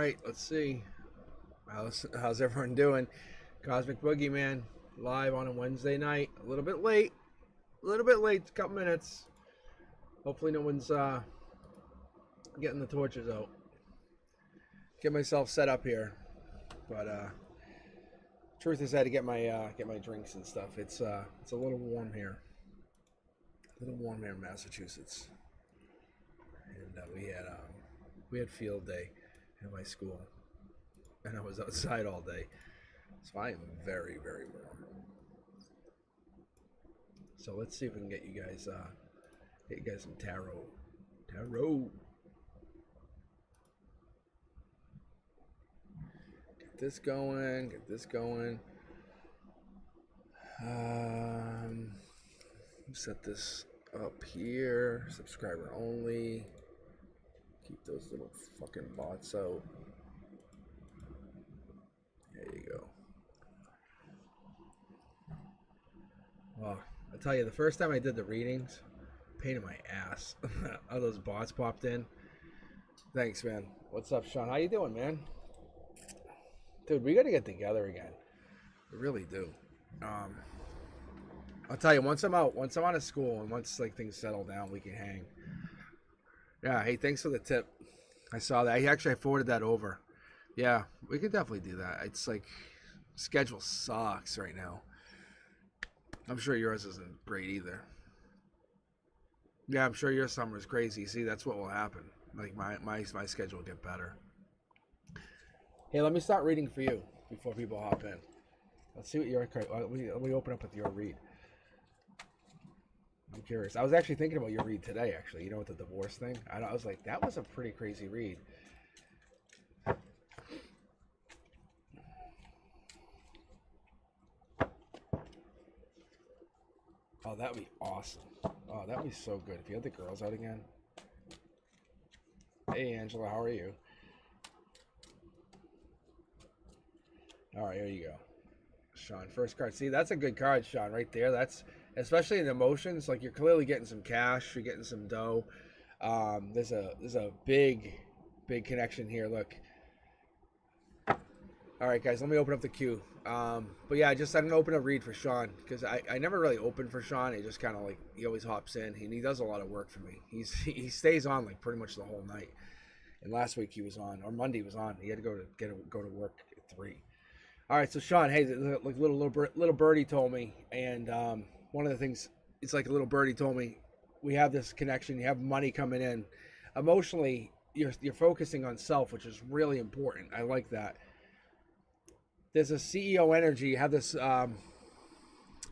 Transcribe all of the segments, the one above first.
right, let's see. How's everyone doing? Cosmic Boogeyman live on a Wednesday night. A little bit late. A couple minutes. Hopefully no one's getting the torches out. Get myself set up here. But truth is, I had to get my drinks and stuff. It's a little warm here. A little warm here in Massachusetts. And we had field day in my school, and I was outside all day, so I am very, very warm. So let's see if we can get you guys some tarot. Get this going. Set this up here. Subscriber only. Keep those little fucking bots out. There you go. Well, I'll tell you, the first time I did the readings, pain in my ass. All those bots popped in. Thanks, man. What's up, Sean? How you doing, man? Dude, we gotta get together again. We really do. I'll tell you, once I'm out of school and once like things settle down, we can hang. Yeah, hey, thanks for the tip. I saw that. I forwarded that over. Yeah, we could definitely do that. It's like, schedule sucks right now. I'm sure yours isn't great either. Yeah, I'm sure your summer's crazy. See, that's what will happen. Like, my schedule will get better. Hey, let me start reading for you before people hop in. Let's see what your card. Let me open up with your read. I'm curious. I was actually thinking about your read today, actually. You know, with the divorce thing? I was like, that was a pretty crazy read. Oh, that would be awesome. Oh, that would be so good. If you had the girls out again. Hey, Angela, how are you? All right, here you go. Sean, first card. See, that's a good card, Sean, right there. That's, especially in emotions, like you're clearly getting some cash, you're getting some dough. There's a big connection here. Look. All right, guys, let me open up the queue. But yeah, I'm gonna open a read for Sean because I never really open for Sean. He just kind of like, he always hops in. He does a lot of work for me. He stays on like pretty much the whole night. And last week he was on, or Monday he was on. He had to go to work at 3. All right, so Sean, hey, like little birdie told me, and one of the things, it's like a little birdie told me, we have this connection. You have money coming in. Emotionally, you're focusing on self, which is really important. I like that. There's a CEO energy. You have this. I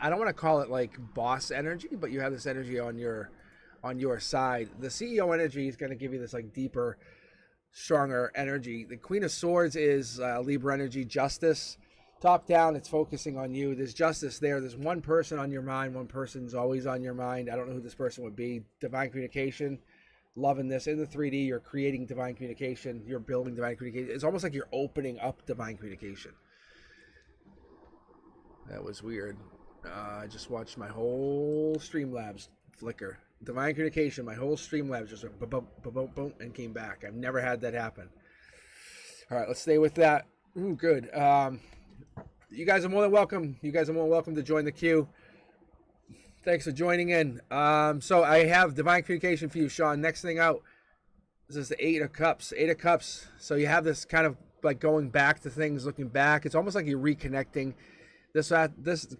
don't want to call it like boss energy, but you have this energy on your side. The CEO energy is going to give you this like deeper, stronger energy. The Queen of Swords is Libra energy, justice. Top down, it's focusing on you. There's justice there. There's one person on your mind. One person's always on your mind. I don't know who this person would be. Divine communication. Loving this. In the 3D, you're creating divine communication. You're building divine communication. It's almost like you're opening up divine communication. That was weird. I just watched my whole Streamlabs flicker. Divine communication, my whole Streamlabs just went boom, boom, boom, boom, and came back. I've never had that happen. All right, let's stay with that. Ooh, good. You guys are more than welcome. You guys are more than welcome to join the queue. Thanks for joining in. So I have divine communication for you, Sean. Next thing out, this is the 8 of Cups. 8 of Cups. So you have this kind of like going back to things, looking back. It's almost like you're reconnecting. This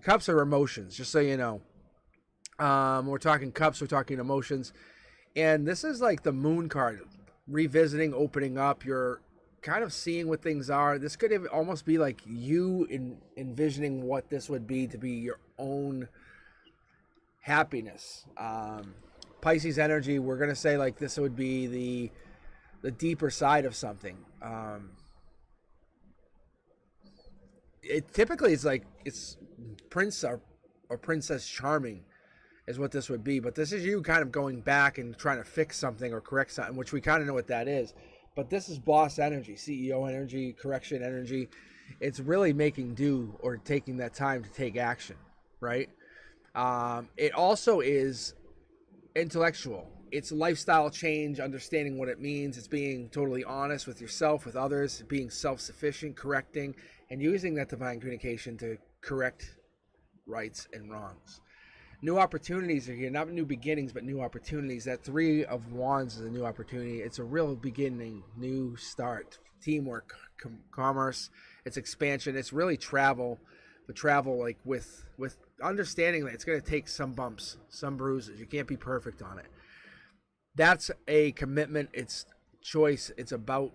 cups are emotions, just so you know. We're talking cups, we're talking emotions. And this is like the moon card, revisiting, opening up. You're kind of seeing what things are. This could almost be like you envisioning what this would be to be your own happiness. Pisces energy, we're going to say like this would be the deeper side of something. It typically is like it's Prince or Princess Charming is what this would be, but this is you kind of going back and trying to fix something or correct something, which we kind of know what that is. But this is boss energy, CEO energy, correction energy. It's really making do or taking that time to take action, right? It also is intellectual. it's lifestyle change, understanding what it means. It's being totally honest with yourself, with others, being self-sufficient, correcting, and using that divine communication to correct rights and wrongs. New opportunities are here, not new beginnings, but new opportunities. That Three of Wands is a new opportunity. It's a real beginning, new start, teamwork, commerce, it's expansion, it's really travel, but travel like with understanding that it's going to take some bumps, some bruises. You can't be perfect on it. That's a commitment. It's choice. It's about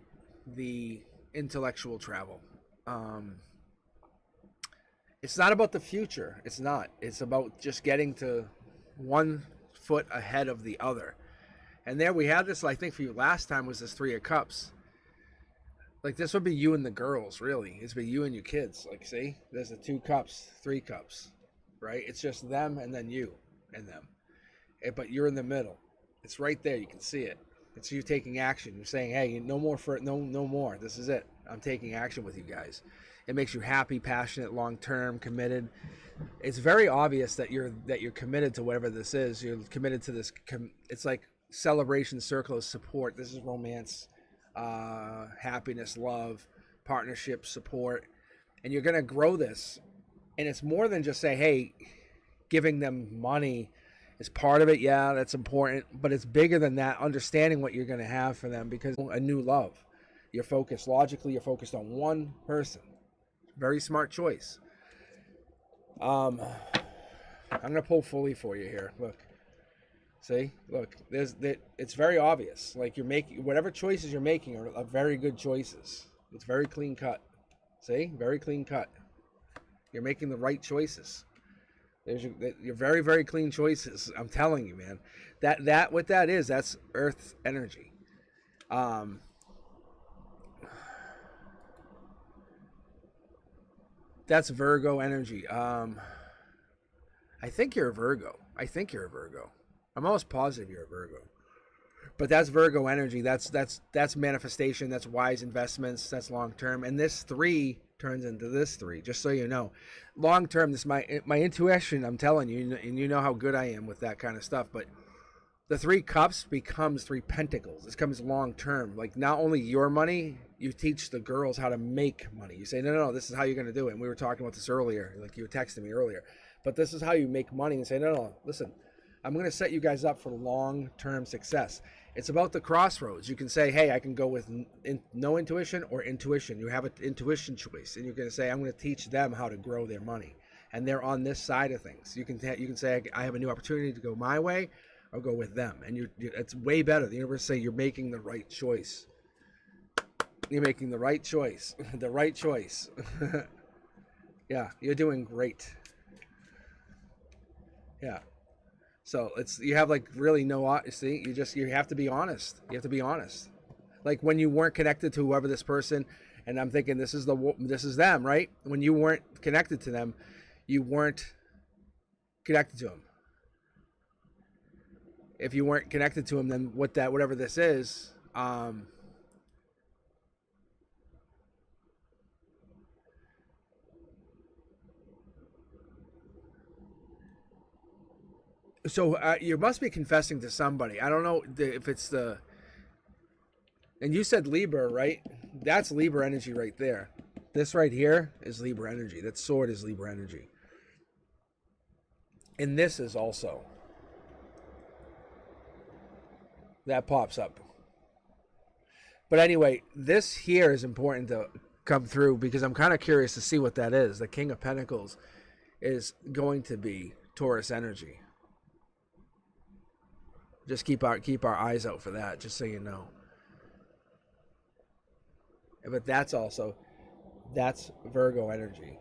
the intellectual travel. It's not about the future. It's not. It's about just getting to one foot ahead of the other. And there we had this, I think for you last time, was this Three of Cups. Like this would be you and the girls, really. It's be you and your kids. Like, see, there's the 2 cups, 3 cups, right? It's just them and then you and them. But you're in the middle. It's right there. You can see it. It's you taking action. You're saying, hey, no more. This is it. I'm taking action with you guys. It makes you happy, passionate, long-term, committed. It's very obvious that you're committed to whatever this is. You're committed to this. It's like celebration, circle of support. This is romance, happiness, love, partnership, support. And you're going to grow this. And it's more than just say, hey, giving them money is part of it. Yeah, that's important. But it's bigger than that, understanding what you're going to have for them, because a new love. You're focused logically. You're focused on one person. Very smart choice. I'm gonna pull fully for you here. Look, see, look. It's very obvious. Like you're making whatever choices you're making are very good choices. It's very clean cut. See, very clean cut. You're making the right choices. There's your very, very clean choices. I'm telling you, man. That what that is. That's Earth energy. That's Virgo energy. I think you're a Virgo. I'm almost positive you're a Virgo. But that's Virgo energy. That's manifestation. That's wise investments. That's long term. And this 3 turns into this 3. Just so you know, long term. This my intuition. I'm telling you, and you know how good I am with that kind of stuff. But the 3 cups becomes 3 pentacles. This comes long term. Like not only your money, you teach the girls how to make money. You say, no, this is how you're going to do it. And we were talking about this earlier. Like you were texting me earlier. But this is how you make money. And say, no, listen, I'm going to set you guys up for long-term success. It's about the crossroads. You can say, hey, I can go with no intuition or intuition. You have an intuition choice. And you're going to say, I'm going to teach them how to grow their money. And they're on this side of things. You can say, I have a new opportunity to go my way or go with them. And it's way better. The universe say you're making the right choice. You're making the right choice. The right choice. Yeah, you're doing great. Yeah. So you have like really no, see, you have to be honest. You have to be honest. Like when you weren't connected to whoever this person, and I'm thinking this is them, right? When you weren't connected to them, you weren't connected to them. If you weren't connected to them, then whatever this is, so you must be confessing to somebody. I don't know if it's the... And you said Libra, right? That's Libra energy right there. This right here is Libra energy. That sword is Libra energy. And this is also. That pops up. But anyway, this here is important to come through because I'm kind of curious to see what that is. The King of Pentacles is going to be Taurus energy. Just keep our eyes out for that, just so you know. But that's Virgo energy.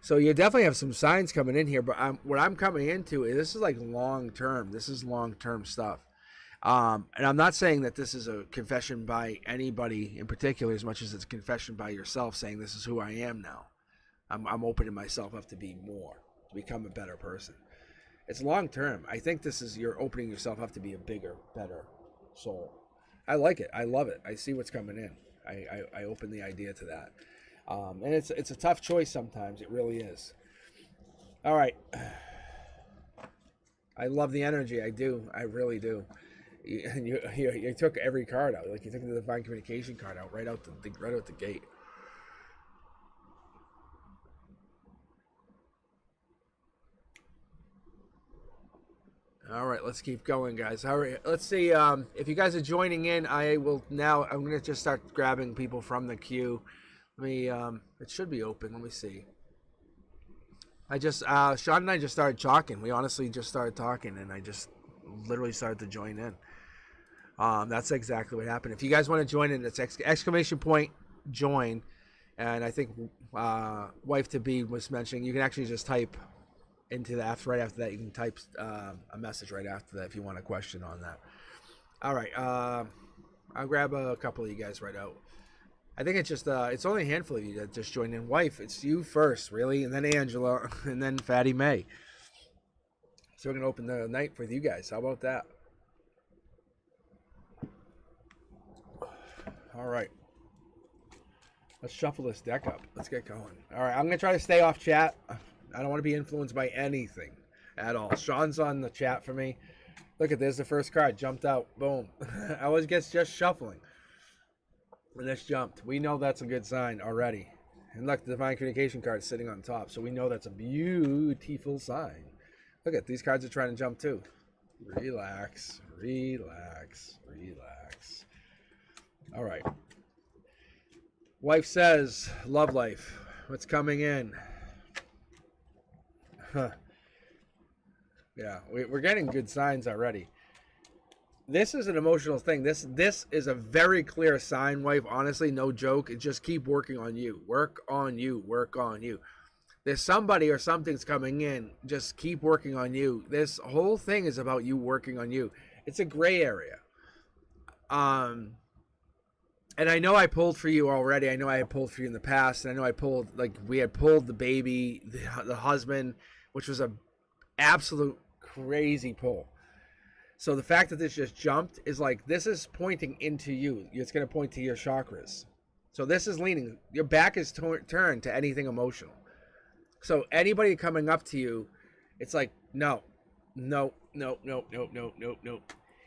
So you definitely have some signs coming in here, but what I'm coming into is this is like long term. This is long term stuff. And I'm not saying that this is a confession by anybody in particular as much as it's a confession by yourself saying this is who I am now. I'm opening myself up to be more, to become a better person. It's long term. I think this is you're opening yourself up to be a bigger, better soul. I like it. I love it. I see what's coming in. I open the idea to that. And it's a tough choice sometimes. It really is. All right. I love the energy. I do. I really do. You took every card out. Like you took the divine communication card out right out the gate. All right, let's keep going, guys. All right, let's see. If you guys are joining in, I'm gonna just start grabbing people from the queue. Let me. It should be open. Let me see. Sean and I just started talking. We honestly just started talking, and I just literally started to join in. That's exactly what happened. If you guys want to join in, it's exclamation point join, and I think wife to be was mentioning you can actually just type into the right after that. You can type a message right after that if you want a question on that. All right, I'll grab a couple of you guys right out. I think it's just it's only a handful of you that just joined in. Wife, it's you first, really, and then Angela, and then Fatty May. So we're gonna open the night with you guys. How about that? All right. Let's shuffle this deck up. Let's get going. All right, I'm going to try to stay off chat. I don't want to be influenced by anything at all. Sean's on the chat for me. Look at this. The first card jumped out. Boom. I always get just shuffling. And this jumped. We know that's a good sign already. And look, the divine communication card is sitting on top. So we know that's a beautiful sign. Look at these cards are trying to jump too. Relax. Relax. Relax. All right. Wife says, love life. What's coming in? Huh. Yeah, we're getting good signs already. This is an emotional thing. This is a very clear sign, wife. Honestly, no joke. Just keep working on you. Work on you. Work on you. There's somebody or something's coming in. Just keep working on you. This whole thing is about you working on you. It's a gray area. And I know I pulled for you already. I know I had pulled for you in the past. And I know I pulled, like, we had pulled the baby, the husband, which was a absolute crazy pull. So the fact that this just jumped is like, this is pointing into you. It's going to point to your chakras. So this is leaning. Your back is turned to anything emotional. So anybody coming up to you, it's like, no.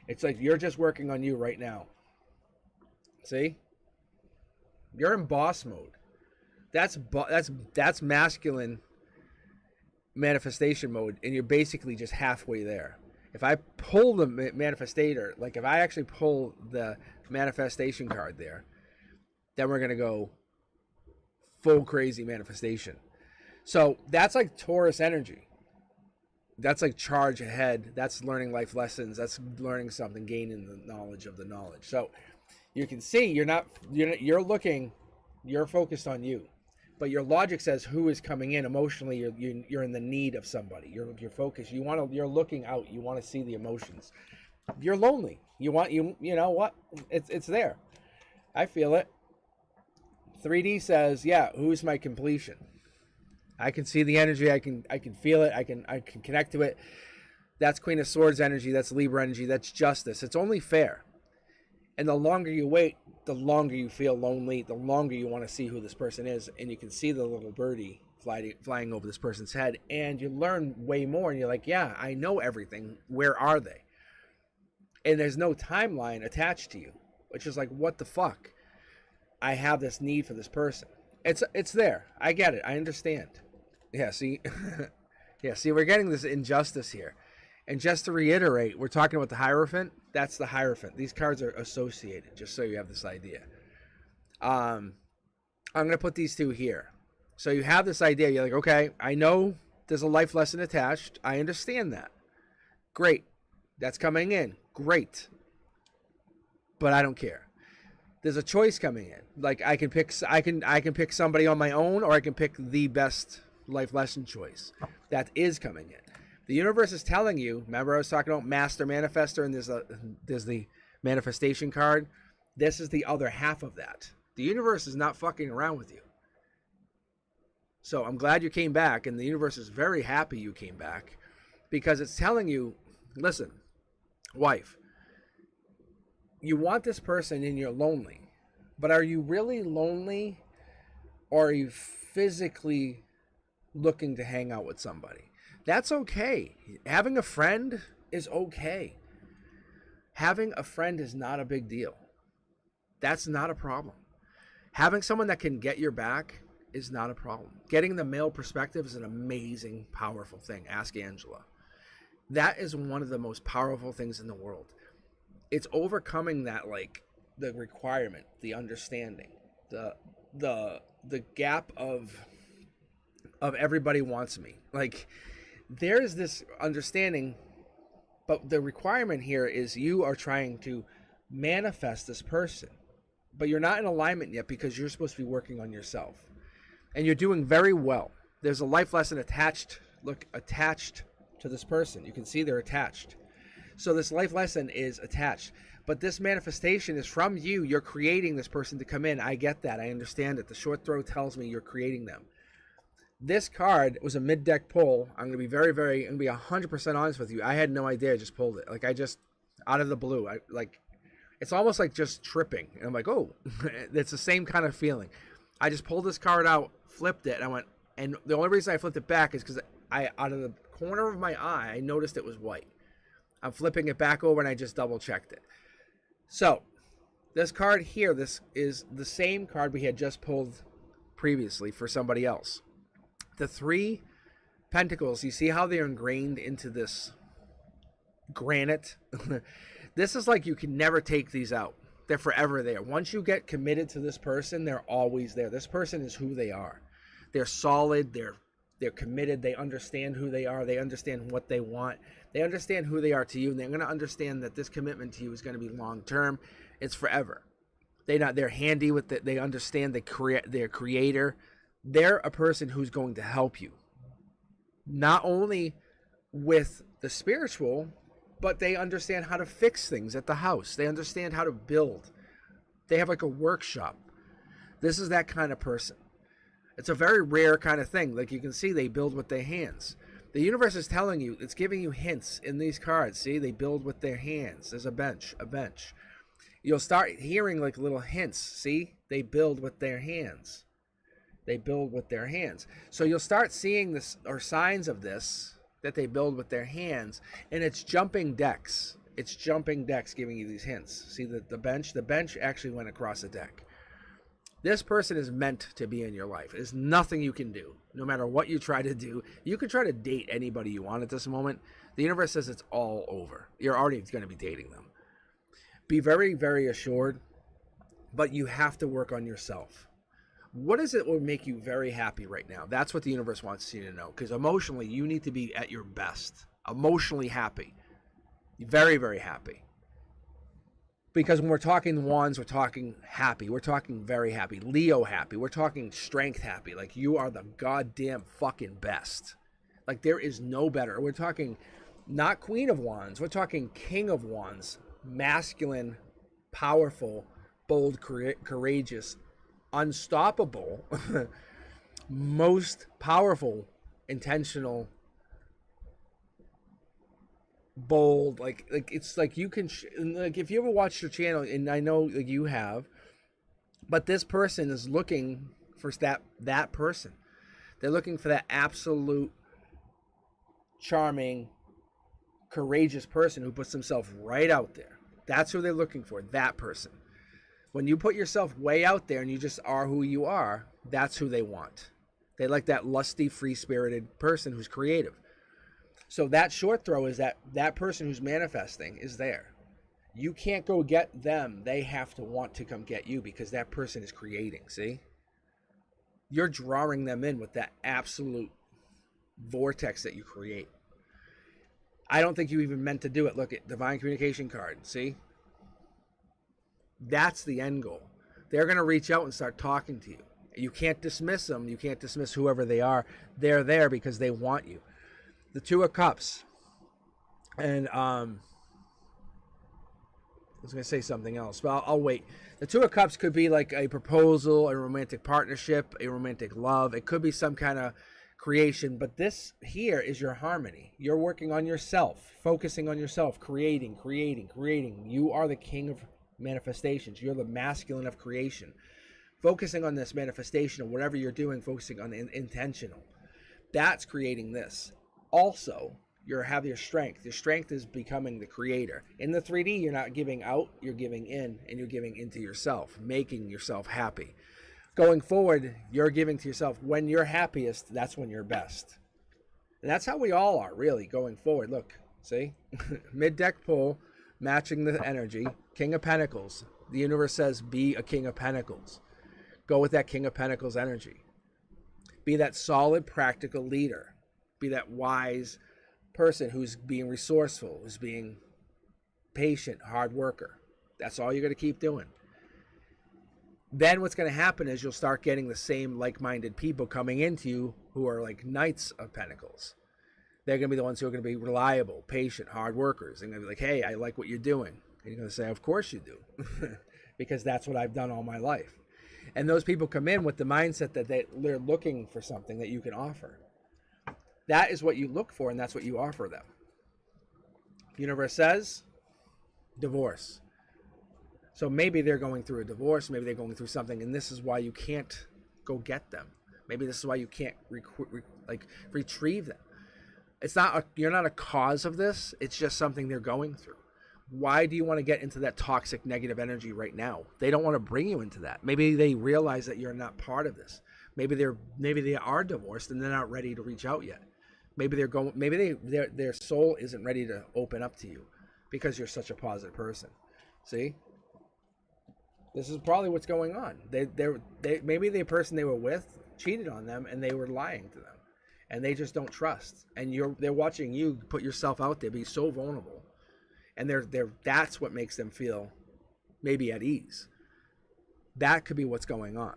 It's like you're just working on you right now. See? You're in boss mode. That's masculine manifestation mode, and you're basically just halfway there. If I pull the manifestator, like if I actually pull the manifestation card there, then we're going to go full crazy manifestation. So that's like Taurus energy. That's like charge ahead. That's learning life lessons. That's learning something, gaining the knowledge of the knowledge. So you can see you're focused on you, but your logic says who is coming in emotionally. You're in the need of somebody. You're focused. You're looking out. You want to see the emotions. You're lonely. You know what? It's there. I feel it. 3D says, yeah, who's my completion? I can see the energy. I can feel it. I can connect to it. That's Queen of Swords energy. That's Libra energy. That's justice. It's only fair. And the longer you wait, the longer you feel lonely, the longer you want to see who this person is. And you can see the little birdie flying over this person's head. And you learn way more. And you're like, yeah, I know everything. Where are they? And there's no timeline attached to you, which is like, what the fuck? I have this need for this person. It's there. I get it. I understand. Yeah, see? Yeah, see, we're getting this injustice here. And just to reiterate, we're talking about the Hierophant. That's the Hierophant. These cards are associated, just so you have this idea. I'm going to put these two here. So you have this idea. You're like, okay, I know there's a life lesson attached. I understand that. Great. That's coming in. Great. But I don't care. There's a choice coming in. Like I can pick somebody on my own, or I can pick the best life lesson choice that is coming in. The universe is telling you, remember I was talking about Master Manifestor, and there's the manifestation card. This is the other half of that. The universe is not fucking around with you. So I'm glad you came back, and the universe is very happy you came back, because it's telling you, listen, wife, you want this person and you're lonely, but are you really lonely, or are you physically looking to hang out with somebody. That's okay. Having a friend is okay. Having a friend is not a big deal. That's not a problem. Having someone that can get your back is not a problem. Getting the male perspective is an amazing, powerful thing. Ask Angela. That is one of the most powerful things in the world. It's overcoming that, like, the requirement, the understanding, the gap of everybody wants me. Like, there's this understanding, but the requirement here is you are trying to manifest this person, but you're not in alignment yet because you're supposed to be working on yourself, and you're doing very well. There's a life lesson attached to this person. You can see they're attached. So this life lesson is attached, but this manifestation is from you. You're creating this person to come in. I get that. I understand it. The short throw tells me you're creating them. This card was a mid-deck pull. I'm going to be I'm going to be 100% honest with you. I had no idea. I just pulled it. Like, I just, out of the blue, it's almost like just tripping. And I'm like, oh, it's the same kind of feeling. I just pulled this card out, flipped it, and I went, and the only reason I flipped it back is because out of the corner of my eye, I noticed it was white. I'm flipping it back over, and I just double-checked it. So, this card here, this is the same card we had just pulled previously for somebody else. The 3 pentacles, you see how they're ingrained into this granite? This is like you can never take these out. They're forever there. Once you get committed to this person, they're always there. This person is who they are. They're solid. They're committed. They understand who they are. They understand what they want. They understand who they are to you, and they're going to understand that this commitment to you is going to be long term. It's forever. They're handy with it. They understand their creator. They're a person who's going to help you, not only with the spiritual, but they understand how to fix things at the house. They understand how to build. They have like a workshop. This is that kind of person. It's a very rare kind of thing. Like you can see, they build with their hands. The universe is telling you, it's giving you hints in these cards. See, they build with their hands. There's a bench. You'll start hearing like little hints. See, they build with their hands. They build with their hands. So you'll start seeing this, or signs of this, that they build with their hands, and it's jumping decks. It's jumping decks giving you these hints. See the bench actually went across the deck. This person is meant to be in your life. There's nothing you can do, no matter what you try to do. You can try to date anybody you want at this moment. The universe says it's all over. You're already going to be dating them. Be very, very assured, but you have to work on yourself. What is it that will make you very happy right now? That's what the universe wants you to know. Because emotionally, you need to be at your best. Emotionally happy. Very, very happy. Because when we're talking wands, we're talking happy. We're talking very happy. Leo happy. We're talking strength happy. Like, you are the goddamn fucking best. Like, there is no better. We're talking not Queen of Wands. We're talking King of Wands. Masculine, powerful, bold, courageous, unstoppable, most powerful, intentional, bold. Like it's like you can like, if you ever watched your channel, and I know like you have, but this person is looking for that person. They're looking for that absolute charming, courageous person who puts themselves right out there. That's who they're looking for, that person. When you put yourself way out there and you just are who you are, that's who they want. They like that lusty, free-spirited person who's creative. So that short throw is that person who's manifesting is there. You can't go get them. They have to want to come get you because that person is creating, see? You're drawing them in with that absolute vortex that you create. I don't think you even meant to do it. Look at Divine Communication card, see? That's the end goal. They're going to reach out and start talking to you. You can't dismiss them. You can't dismiss whoever they are. They're there because they want you. The Two of Cups. And I was going to say something else, but I'll wait. The Two of Cups could be like a proposal, a romantic partnership, a romantic love. It could be some kind of creation, but this here is your harmony. You're working on yourself, focusing on yourself, creating. You are the king of manifestations. You're the masculine of creation. Focusing on this manifestation of whatever you're doing, focusing on intentional. That's creating this. Also, you have your strength. Your strength is becoming the creator. In the 3D, you're not giving out, you're giving in, and you're giving into yourself, making yourself happy. Going forward, you're giving to yourself. When you're happiest, that's when you're best. And that's how we all are, really, going forward. Look, see? Mid-deck pull, matching the energy. King of Pentacles. The universe says, be a King of Pentacles. Go with that King of Pentacles energy. Be that solid, practical leader. Be that wise person who's being resourceful, who's being patient, hard worker. That's all you're going to keep doing. Then what's going to happen is you'll start getting the same like-minded people coming into you who are like Knights of Pentacles. They're going to be the ones who are going to be reliable, patient, hard workers. They're going to be like, hey, I like what you're doing. And you're going to say, of course you do. Because that's what I've done all my life. And those people come in with the mindset that they're looking for something that you can offer. That is what you look for, and that's what you offer them. Universe says, divorce. So maybe they're going through a divorce, maybe they're going through something, and this is why you can't go get them. Maybe this is why you can't retrieve them. It's not you're not a cause of this, it's just something they're going through. Why do you want to get into that toxic negative energy right now? They don't want to bring you into that. Maybe they realize that you're not part of this. Maybe they are divorced and they're not ready to reach out yet. Maybe their soul isn't ready to open up to you because you're such a positive person. See? This is probably what's going on. Maybe the person they were with cheated on them and they were lying to them. And they just don't trust. And they're watching you put yourself out there, be so vulnerable. And that's what makes them feel maybe at ease. That could be what's going on.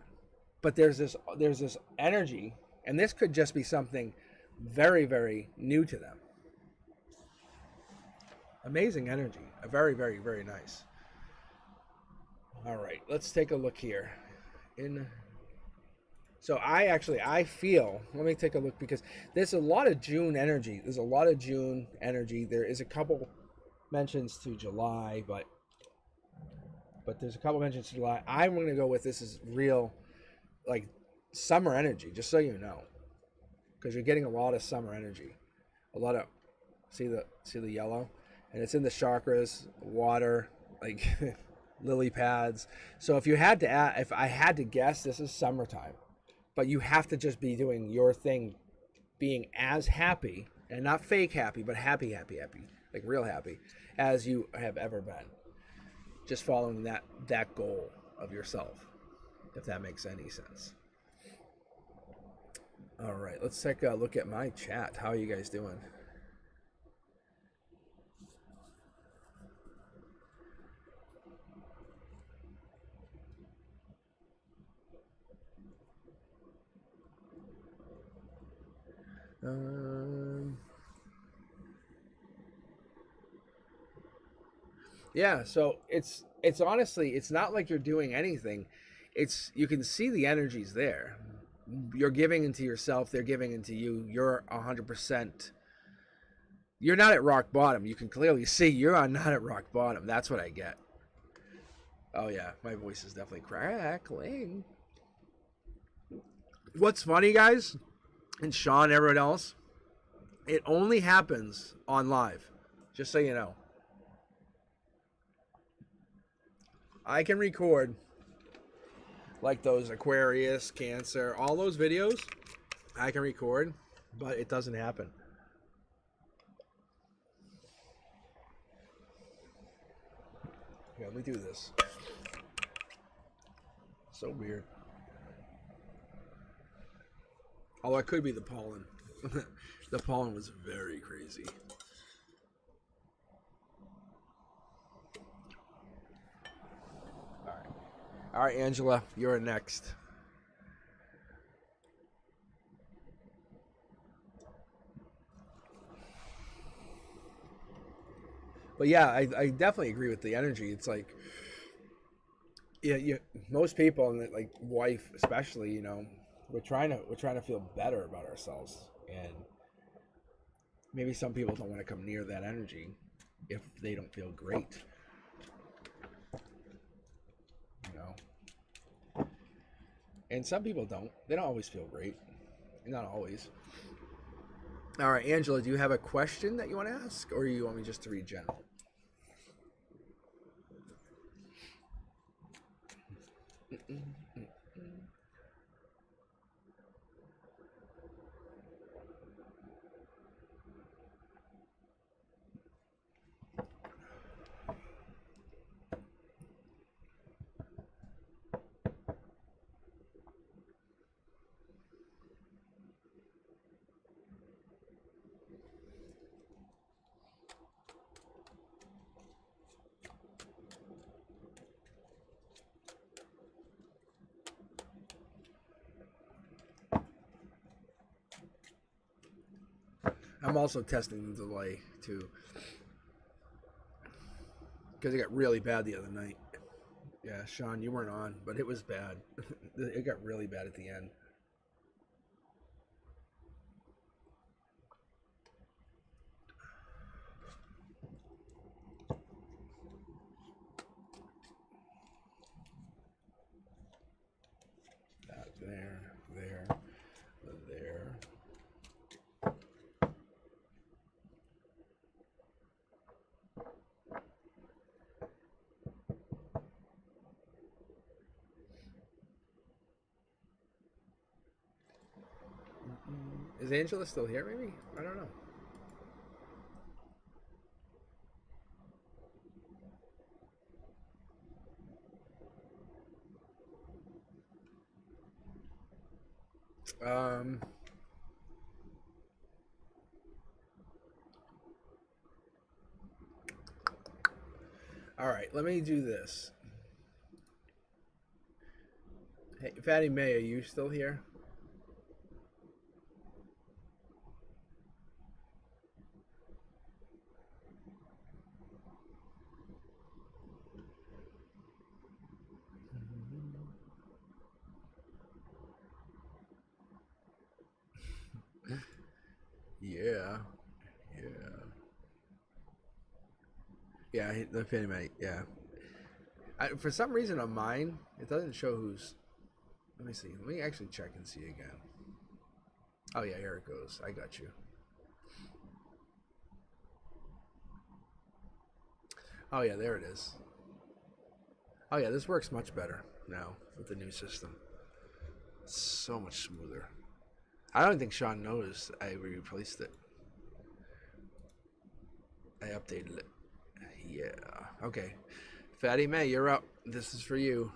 But there's this energy, and this could just be something very, very new to them. Amazing energy. Very, very, very nice. All right, let's take a look here. So I feel, let me take a look because there's a lot of June energy. There is a couple mentions to July, but there's a couple mentions to July. I'm going to go with this is real, like summer energy, just so you know, because you're getting a lot of summer energy, a lot of see the yellow, and it's in the chakras, water, like lily pads. So if I had to guess, this is summertime, but you have to just be doing your thing, being as happy and not fake happy, but happy, like real happy as you have ever been. Just following that goal of yourself, if that makes any sense. All right, let's take a look at my chat. How are you guys doing? Yeah, so it's honestly, it's not like you're doing anything. You can see the energies there. You're giving into yourself, they're giving into you. You're 100%. You're not at rock bottom. You can clearly see you're not at rock bottom. That's what I get. Oh yeah, my voice is definitely crackling. What's funny, guys, and Sean, everyone else, it only happens on live. Just so you know. I can record like those Aquarius, Cancer, all those videos. I can record, but it doesn't happen. Yeah, let me do this. So weird. Although it could be the pollen. The pollen was very crazy. All right, Angela, you're next. But yeah, I definitely agree with the energy. It's like, yeah, most people, and like wife especially, you know, we're trying to feel better about ourselves, and maybe some people don't want to come near that energy if they don't feel great. You know, and some people don't. They don't always feel great. Not always. All right, Angela, do you have a question that you want to ask, or you want me just to read general? I'm also testing the delay too, because it got really bad the other night. Yeah, Sean, you weren't on, but it was bad. It got really bad at the end. There, there, there. Is Angela still here? Maybe, I don't know. Um, all right, let me do this. Hey, Fatty May, are you still here? Yeah, yeah, yeah. The Fatty May, yeah. For some reason on mine, it doesn't show who's. Let me see. Let me actually check and see again. Oh yeah, here it goes. I got you. Oh yeah, there it is. Oh yeah, this works much better now with the new system. It's so much smoother. I don't think Sean knows I replaced it. I updated it. Yeah. Okay. Fatty May, you're up. This is for you.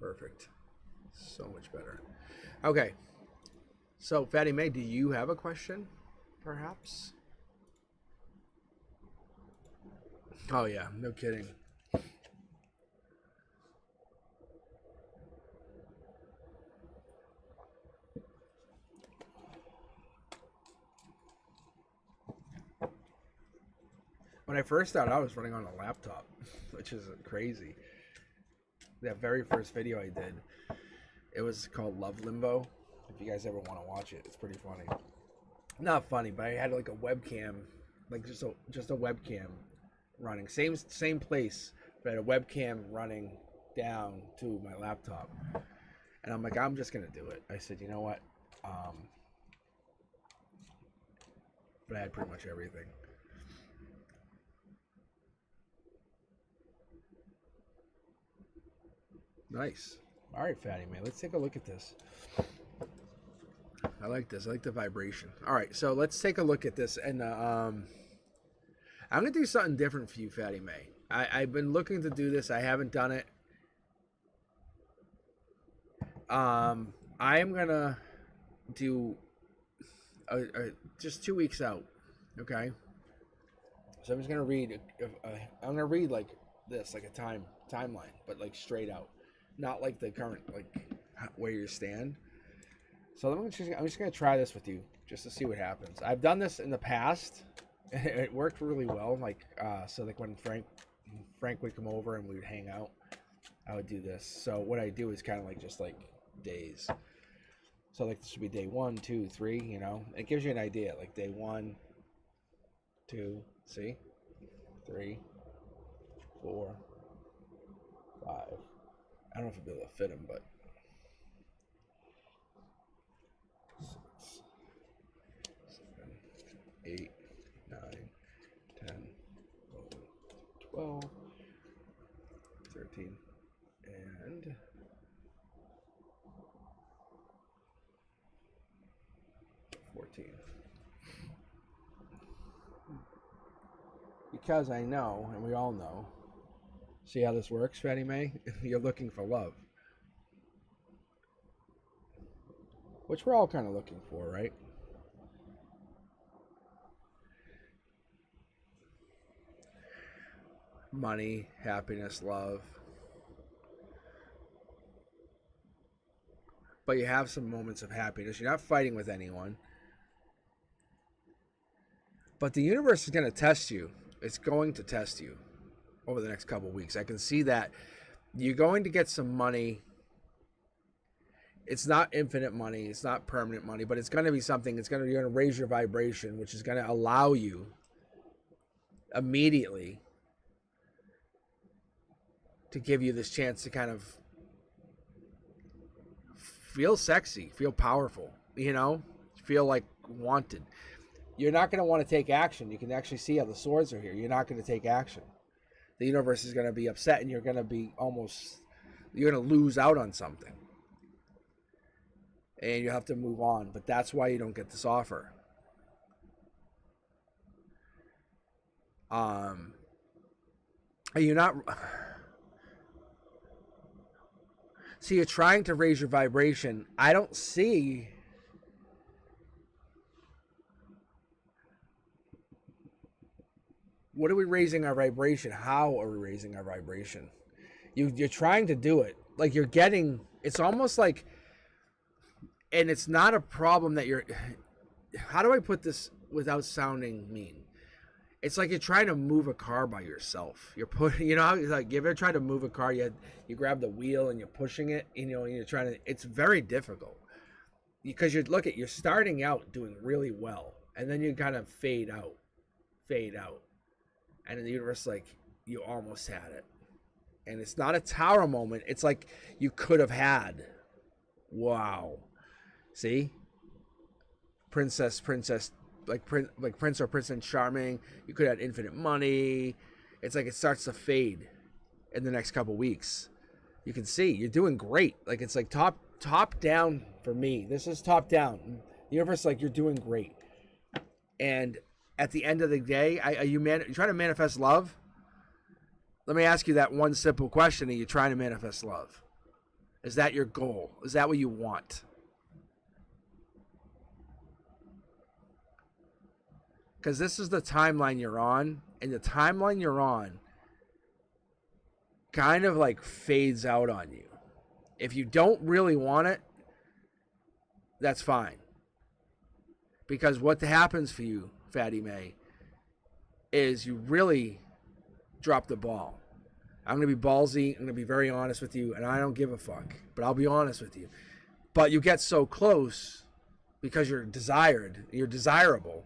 Perfect. So much better. Okay. So, Fatty May, do you have a question? Perhaps? Oh, yeah. No kidding. When I first started, I was running on a laptop, which is crazy. That very first video I did, it was called Love Limbo. If you guys ever want to watch it, it's pretty funny. Not funny, but I had like a webcam, like just a webcam running, same place, but I had a webcam running down to my laptop, and I'm like, I'm just gonna do it. I said, you know what? But I had pretty much everything. Nice. All right, Fatty Man, let's take a look at this. I like this. I like the vibration. All right, so let's take a look at this, and I'm gonna do something different for you, Fatty May. I've been looking to do this. I haven't done it. I am gonna do just 2 weeks out. Okay. So I'm just gonna read. I'm gonna read like this, like a timeline, but like straight out, not like the current like where you stand. So I'm just gonna try this with you just to see what happens. I've done this in the past, and it worked really well. Like so like when Frank would come over and we would hang out, I would do this. So what I do is kind of like just like days. So like this would be day 1, 2, 3. You know, it gives you an idea. Like day 1, 2, see, 3, 4, 5. I don't know if I'll be able to fit them, but 6, 8, 9, 10, 11, 12, 13, and 14. Because I know, and we all know, see how this works, Fannie Mae? You're looking for love. Which we're all kind of looking for, right? Money, happiness, love. But you have some moments of happiness. You're not fighting with anyone. But the universe is going to test you. It's going to test you over the next couple of weeks. I can see that you're going to get some money. It's not infinite money. It's not permanent money, but it's going to be something. You're going to raise your vibration, which is going to allow you immediately to give you this chance to kind of feel sexy, feel powerful, feel like wanted. You're not going to want to take action. You can actually see how the swords are here. You're not going to take action. The universe is going to be upset, and you're going to lose out on something. And you have to move on. But that's why you don't get this offer. You're not... So you're trying to raise your vibration. I don't see... What are we raising our vibration? How are we raising our vibration? You're trying to do it. Like you're getting... It's almost like... And it's not a problem that you're... How do I put this without sounding mean? It's like you're trying to move a car by yourself. You're putting... You know how like you ever try to move a car? You grab the wheel and you're pushing it. And you're trying to... It's very difficult. Because you're starting out doing really well. And then you kind of fade out. And in the universe, like, you almost had it. And it's not a tower moment. It's like you could have had. Wow. See? Princess, like Prince or Princess Charming. You could have had infinite money. It's like it starts to fade in the next couple weeks. You can see you're doing great. Like it's like top down for me. This is top down. The universe, like you're doing great. And at the end of the day, are you trying to manifest love? Let me ask you that one simple question. Are you trying to manifest love? Is that your goal? Is that what you want? Because this is the timeline you're on. And the timeline you're on kind of like fades out on you. If you don't really want it, that's fine. Because what happens for you, Fatty May, is you really drop the ball. I'm going to be ballsy. I'm going to be very honest with you, and I don't give a fuck. But I'll be honest with you. But you get so close because you're desirable.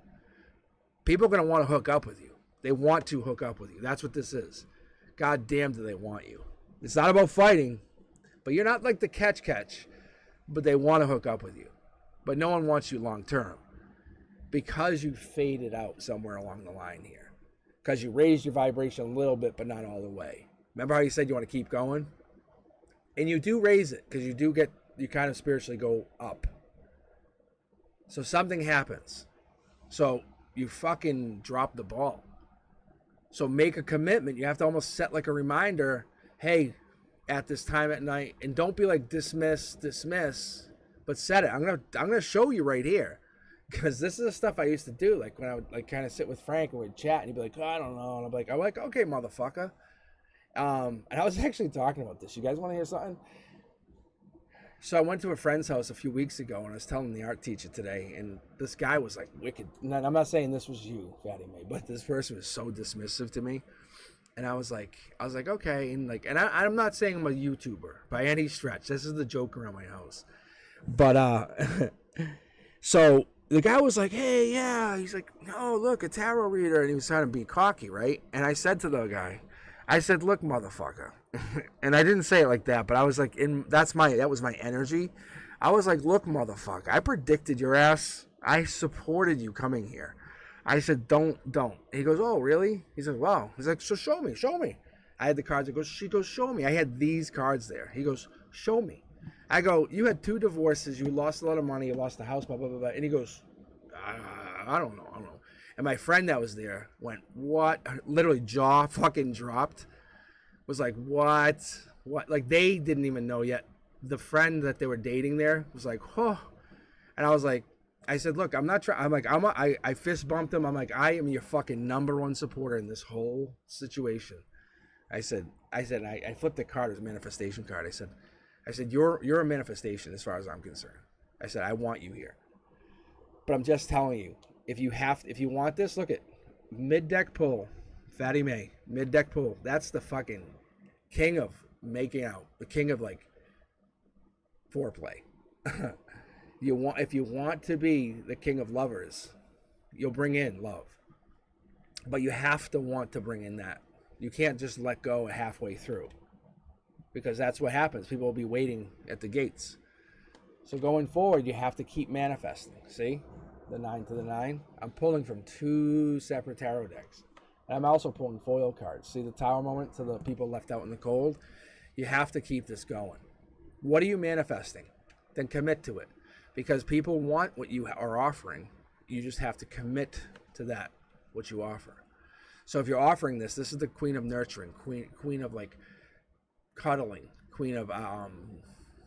People are going to want to hook up with you. They want to hook up with you. That's what this is. God damn do they want you. It's not about fighting, but you're not like the catch, but they want to hook up with you. But no one wants you long term. Because you faded out somewhere along the line here. Because you raised your vibration a little bit, but not all the way. Remember how you said you want to keep going? And you do raise it, because you kind of spiritually go up. So something happens. So you fucking drop the ball. So make a commitment. You have to almost set like a reminder, hey, at this time at night, and don't be like dismiss, but set it. I'm gonna show you right here. Because this is the stuff I used to do, like when I would like kind of sit with Frank and we'd chat, and he'd be like, oh, I don't know, and I'm like, okay, motherfucker. And I was actually talking about this. You guys want to hear something? So I went to a friend's house a few weeks ago, and I was telling the art teacher today, and this guy was like wicked. And I'm not saying this was you, Fatty May, but this person was so dismissive to me. And I was like, okay, and like, and I'm not saying I'm a YouTuber by any stretch. This is the joke around my house, but so. The guy was like, hey, yeah. He's like, no, look, a tarot reader. And he was trying to be cocky, right? And I said to the guy, look, motherfucker. And I didn't say it like that, but I was like, that was my energy. I was like, look, motherfucker, I predicted your ass. I supported you coming here. I said, don't. He goes, oh, really? He says, wow. He's like, so show me. I had the cards. She goes, show me. I had these cards there. He goes, show me. I go, you had 2 divorces. You lost a lot of money. You lost the house, blah, blah, blah, blah. And he goes, I don't know. And my friend that was there went, what? Literally jaw fucking dropped. Was like, what? Like, they didn't even know yet. The friend that they were dating there was like, oh. And I was like, I said, look, I'm not trying. I'm like, I fist bumped him. I'm like, I am your fucking #1 supporter in this whole situation. I flipped the card as a manifestation card. I said, you're a manifestation as far as I'm concerned. I said, I want you here. But I'm just telling you, if you want this, look at mid-deck pull, Fatty May, mid-deck pull. That's the fucking king of making out, the king of like foreplay. If you want to be the king of lovers, you'll bring in love. But you have to want to bring in that. You can't just let go halfway through, because that's what happens. People will be waiting at the gates. So going forward, you have to keep manifesting. See? The 9 to the 9. I'm pulling from 2 separate tarot decks. And I'm also pulling foil cards. See the Tower moment to the people left out in the cold? You have to keep this going. What are you manifesting? Then commit to it. Because people want what you are offering. You just have to commit to that, what you offer. So if you're offering this is the queen of nurturing, queen of like cuddling, queen of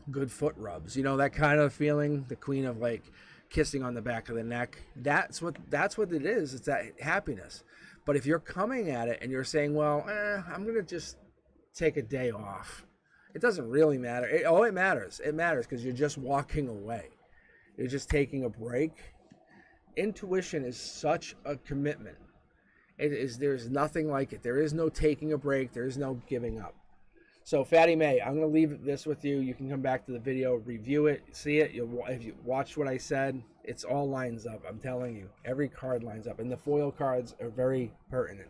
good foot rubs. You know, that kind of feeling, the queen of like kissing on the back of the neck. That's what it is. It's that happiness. But if you're coming at it and you're saying, well, I'm going to just take a day off. It doesn't really matter. It matters. It matters because you're just walking away. You're just taking a break. Intuition is such a commitment. There's nothing like it. There is no taking a break. There is no giving up. So Fatty May, I'm going to leave this with you. You can come back to the video, review it, see it. If you watch what I said, it's all lines up. I'm telling you, every card lines up. And the foil cards are very pertinent.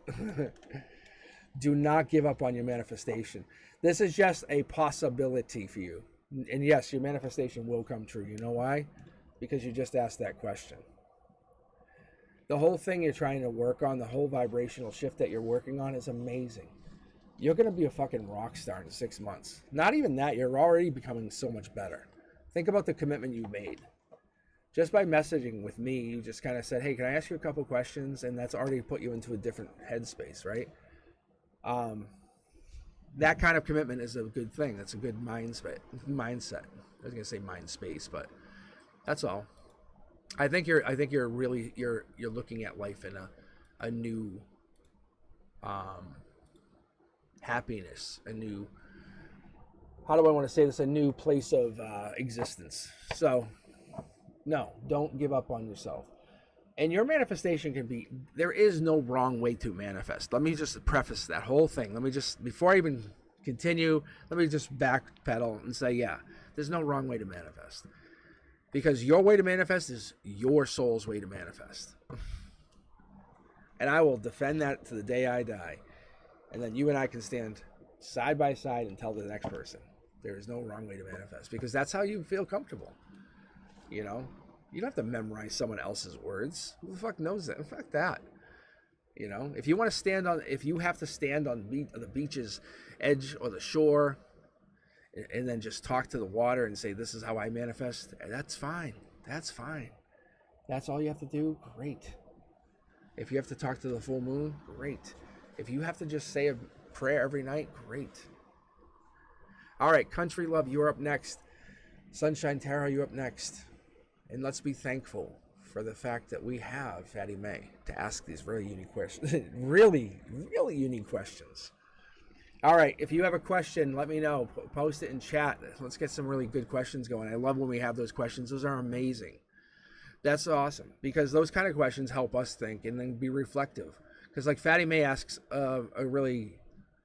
Do not give up on your manifestation. This is just a possibility for you. And yes, your manifestation will come true. You know why? Because you just asked that question. The whole thing you're trying to work on, the whole vibrational shift that you're working on is amazing. You're going to be a fucking rock star in 6 months. Not even that, you're already becoming so much better. Think about the commitment you made. Just by messaging with me, you just kind of said, hey, can I ask you a couple questions? And that's already put you into a different headspace, right? That kind of commitment is a good thing. That's a good mindset. I was going to say mind space, but that's all. I think you're looking at life in a new happiness, a new, how do I want to say this, a new place of existence. So no, don't give up on yourself. And your manifestation can be, there is no wrong way to manifest. Let me just preface that whole thing. Before I even continue, let me just backpedal and say, yeah, there's no wrong way to manifest. Because your way to manifest is your soul's way to manifest. And I will defend that to the day I die. And then you and I can stand side by side and tell the next person, there is no wrong way to manifest. Because that's how you feel comfortable. You know? You don't have to memorize someone else's words. Who the fuck knows that? Fuck that. You know? If you have to stand on the beach's edge or the shore, and then just talk to the water and say, this is how I manifest, that's fine. That's fine. That's all you have to do, great. If you have to talk to the full moon, great. If you have to just say a prayer every night, great. All right, Country Love, you're up next. Sunshine Tarot, you're up next. And let's be thankful for the fact that we have Fatty May to ask these very unique questions. really, really unique questions. All right, if you have a question, let me know. Post it in chat. Let's get some really good questions going. I love when we have those questions. Those are amazing. That's awesome, because those kind of questions help us think and then be reflective. Because like Fatty May asks a really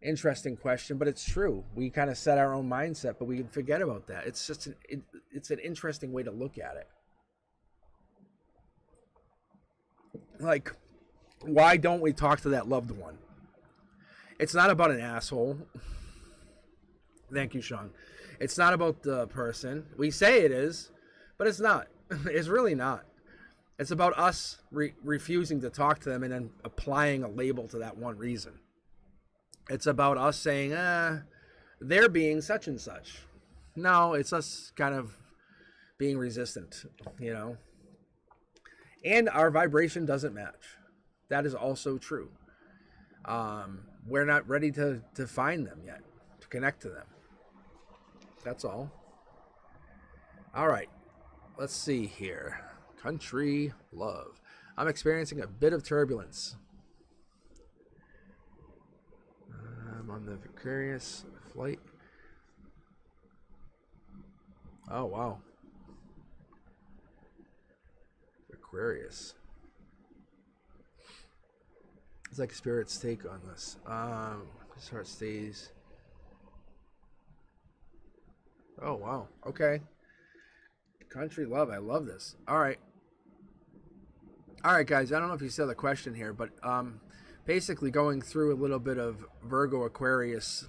interesting question, but it's true. We kind of set our own mindset, but we forget about that. It's just it's an interesting way to look at it. Like, why don't we talk to that loved one? It's not about an asshole. Thank you, Sean. It's not about the person. We say it is, but it's not. It's really not. It's about us refusing to talk to them and then applying a label to that one reason. It's about us saying, they're being such and such. No, it's us kind of being resistant, you know. And our vibration doesn't match. That is also true. We're not ready to find them yet, to connect to them. That's all. All right. Let's see here. Country love. I'm experiencing a bit of turbulence. I'm on the Vicarious flight. Oh, wow. Aquarius. It's like Spirit's take on this. His heart stays. Oh, wow. Okay. Country love. I love this. All right. All right, guys. I don't know if you saw the question here, but basically going through a little bit of Virgo Aquarius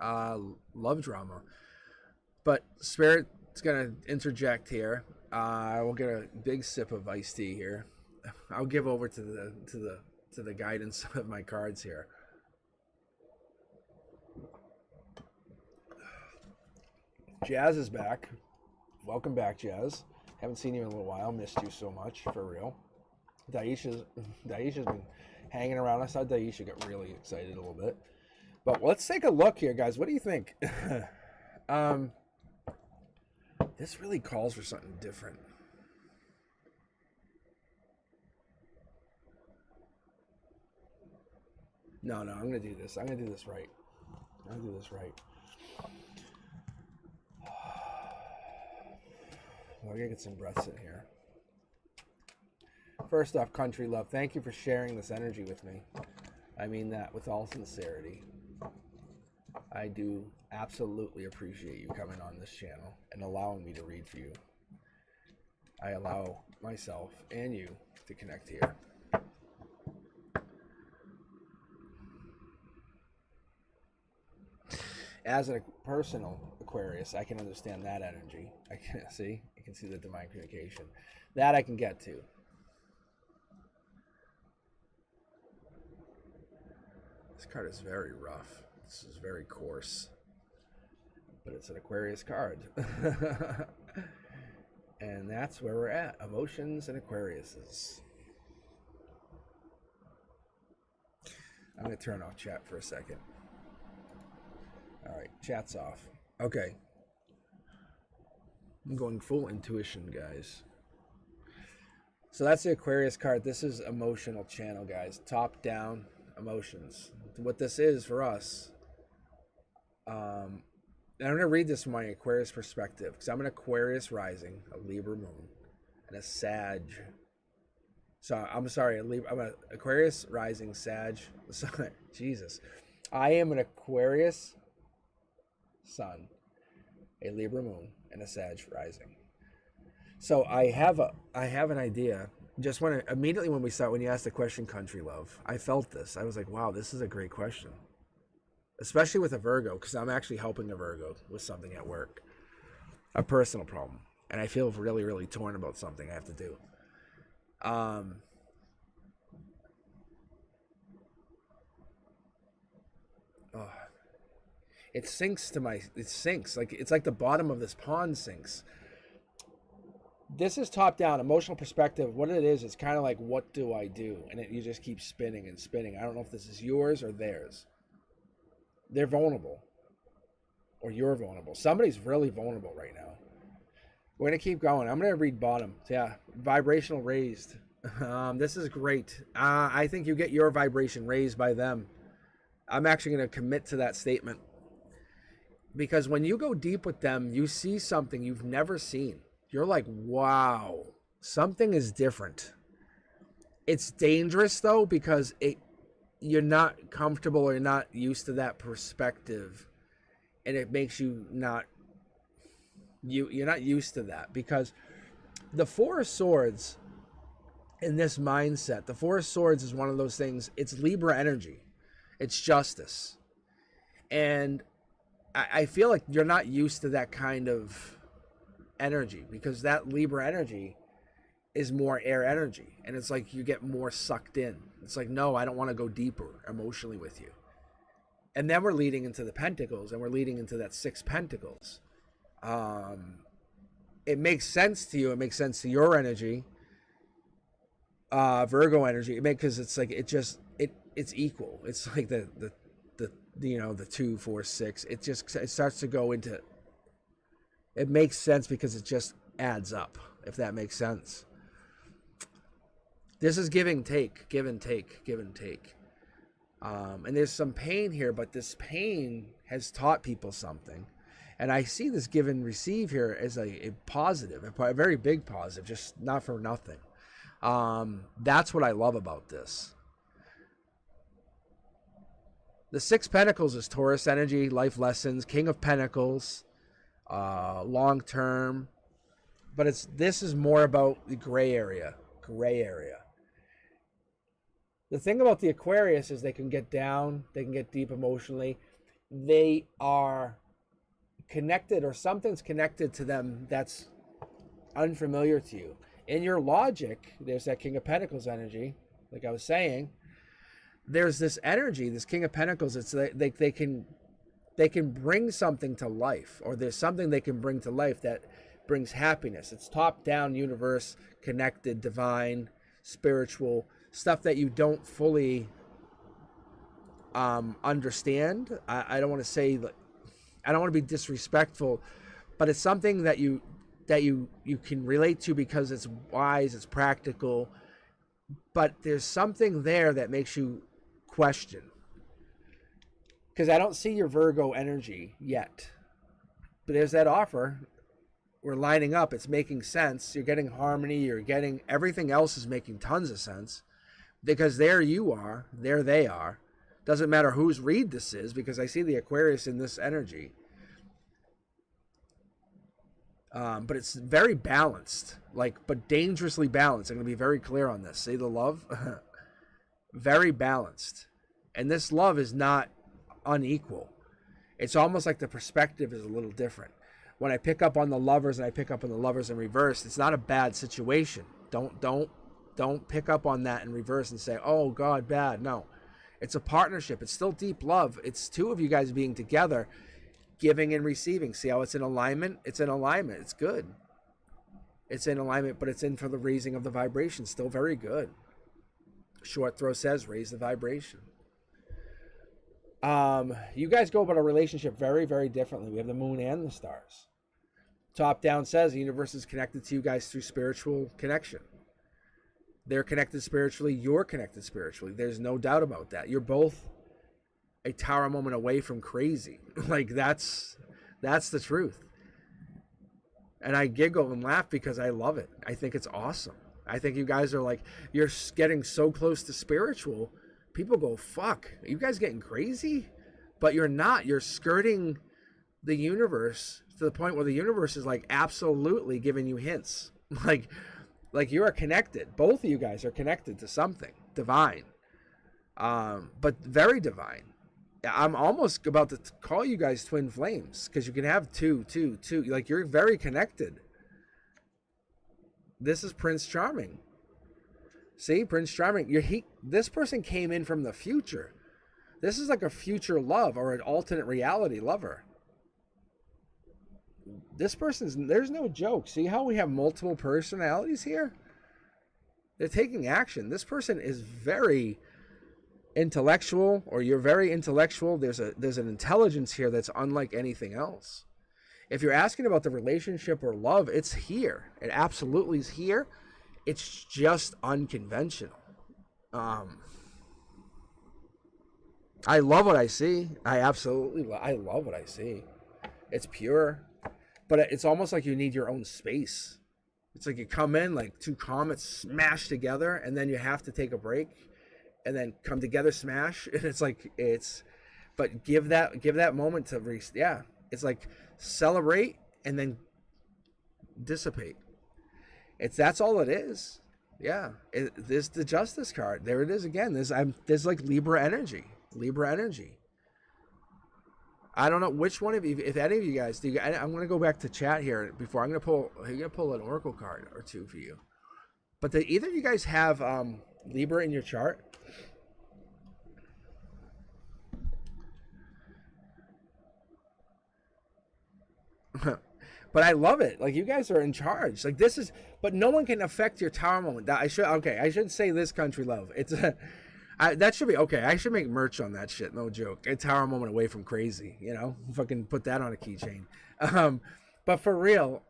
love drama. But Spirit's going to interject here. I will get a big sip of iced tea here. I'll give over to the guidance of my cards here. Jazz is back. Welcome back, Jazz. Haven't seen you in a little while. Missed you so much, for real. Daisha's been hanging around. I saw Daisha get really excited a little bit. But let's take a look here, guys. What do you think? This really calls for something different. No, I'm going to do this. I'm going to do this right. I'm going to get some breaths in here. First off, country love, thank you for sharing this energy with me. I mean that with all sincerity. I do absolutely appreciate you coming on this channel and allowing me to read for you. I allow myself and you to connect here. As a personal Aquarius, I can understand that energy. I can see the divine communication. That I can get to. This card is very rough. This is very coarse. But it's an Aquarius card. And that's where we're at. Emotions and Aquariuses. I'm going to turn off chat for a second. All right, chat's off. Okay. I'm going full intuition, guys. So that's the Aquarius card. This is emotional channel, guys. Top down emotions. What this is for us. And I'm going to read this from my Aquarius perspective because I'm an Aquarius rising, a Libra moon, and a Sag. So I'm sorry, I'm an Aquarius rising, Sag. Sorry, Jesus. I am an Aquarius sun, a Libra moon, and a Sag rising. So I have an idea. Just immediately when you asked the question, country love, I felt this. I was like, wow, this is a great question. Especially with a Virgo, because I'm actually helping a Virgo with something at work. A personal problem. And I feel really, really torn about something I have to do. It sinks. Like it's like the bottom of this pond sinks. This is top down, emotional perspective. What it is, it's kind of like, what do I do? And you just keep spinning and spinning. I don't know if this is yours or theirs. They're vulnerable. Or you're vulnerable. Somebody's really vulnerable right now. We're going to keep going. I'm going to read bottom. Yeah, vibrational raised. This is great. I think you get your vibration raised by them. I'm actually going to commit to that statement. Because when you go deep with them, you see something you've never seen. You're like, wow, something is different. It's dangerous, though, because you're not comfortable or you're not used to that perspective. And it makes you you're not used to that. Because the Four of Swords in this mindset, the Four of Swords is one of those things, it's Libra energy. It's justice. And I feel like you're not used to that kind of energy because that Libra energy is more air energy, and it's like you get more sucked in. It's like, no, I don't want to go deeper emotionally with you. And then we're leading into the pentacles, and we're leading into that 6 pentacles. It makes sense to you. It makes sense to your energy, Virgo energy. It makes, because it's like it's equal. It's like the 2, 4, 6. It starts to go into. It makes sense because it just adds up. If that makes sense. This is give and take, give and take, give and take. And there's some pain here, but this pain has taught people something. And I see this give and receive here as a positive, a very big positive, just not for nothing. That's what I love about this. The 6 Pentacles is Taurus energy, life lessons, King of Pentacles, long term. But this is more about the gray area. Gray area. The thing about the Aquarius is they can get down, they can get deep emotionally. They are connected, or something's connected to them that's unfamiliar to you. In your logic, there's that King of Pentacles energy, like I was saying. There's this energy, this King of Pentacles. It's they can bring something to life, or there's something they can bring to life that brings happiness. It's top down, universe, connected, divine, spiritual, stuff that you don't fully understand. I don't want to say, I don't want to be disrespectful, but it's something that you can relate to because it's wise, it's practical, but there's something there that makes you question. Because I don't see your Virgo energy yet, but there's that offer. We're lining up. It's making sense. You're getting harmony. You're getting, everything else is making tons of sense, because there you are, there they are. Doesn't matter whose read this is, because I see the Aquarius in this energy. But it's very balanced, but dangerously balanced. I'm going to be very clear on this. See the love? Very balanced. And this love is not unequal. It's almost like the perspective is a little different. When I pick up on the Lovers and I pick up on the Lovers in reverse, it's not a bad situation. Don't pick up on that in reverse and say, oh God, bad. No, it's a partnership. It's still deep love. It's 2 of you guys being together, giving and receiving. See how it's in alignment? It's in alignment. It's good. It's in alignment, but it's in for the raising of the vibration. Still very good. Short throw says raise the vibration. You guys go about a relationship very, very differently. We have the moon and the stars. Top down says the universe is connected to you guys through spiritual connection. They're connected spiritually. You're connected spiritually. There's no doubt about that. You're both a tower moment away from crazy. That's the truth. And I giggle and laugh because I love it. I think it's awesome. I think you guys are you're getting so close to spiritual. People go, fuck, are you guys getting crazy? But you're not. You're skirting the universe to the point where the universe is absolutely giving you hints. You are connected. Both of you guys are connected to something divine. But very divine. I'm almost about to call you guys twin flames, because you can have two. You're very connected. This is Prince Charming. See, Prince Charming. This person came in from the future. This is like a future love, or an alternate reality lover. This there's no joke. See how we have multiple personalities here? They're taking action. This person is very intellectual, or you're very intellectual. There's an intelligence here that's unlike anything else. If you're asking about the relationship or love, it's here. It absolutely is here. It's just unconventional. I love what I see. I love what I see. It's pure, but it's almost like you need your own space. It's like you come in like 2 comets smash together, and then you have to take a break, and then come together, smash, and but give that moment to it's like celebrate and then dissipate. That's all it is. Yeah, this the Justice card. There it is again. There's like Libra energy. I don't know which one of you, if any of you guys I'm going to go back to chat here before I'm going to pull an Oracle card or 2 for you. But do either of you guys have Libra in your chart? But I love it. Like, you guys are in charge. Like, this is, but no one can affect your tower moment. I should say this, country love. It's that should be okay. I should make merch on that shit. No joke. A tower moment away from crazy. You know, fucking put that on a keychain. But for real,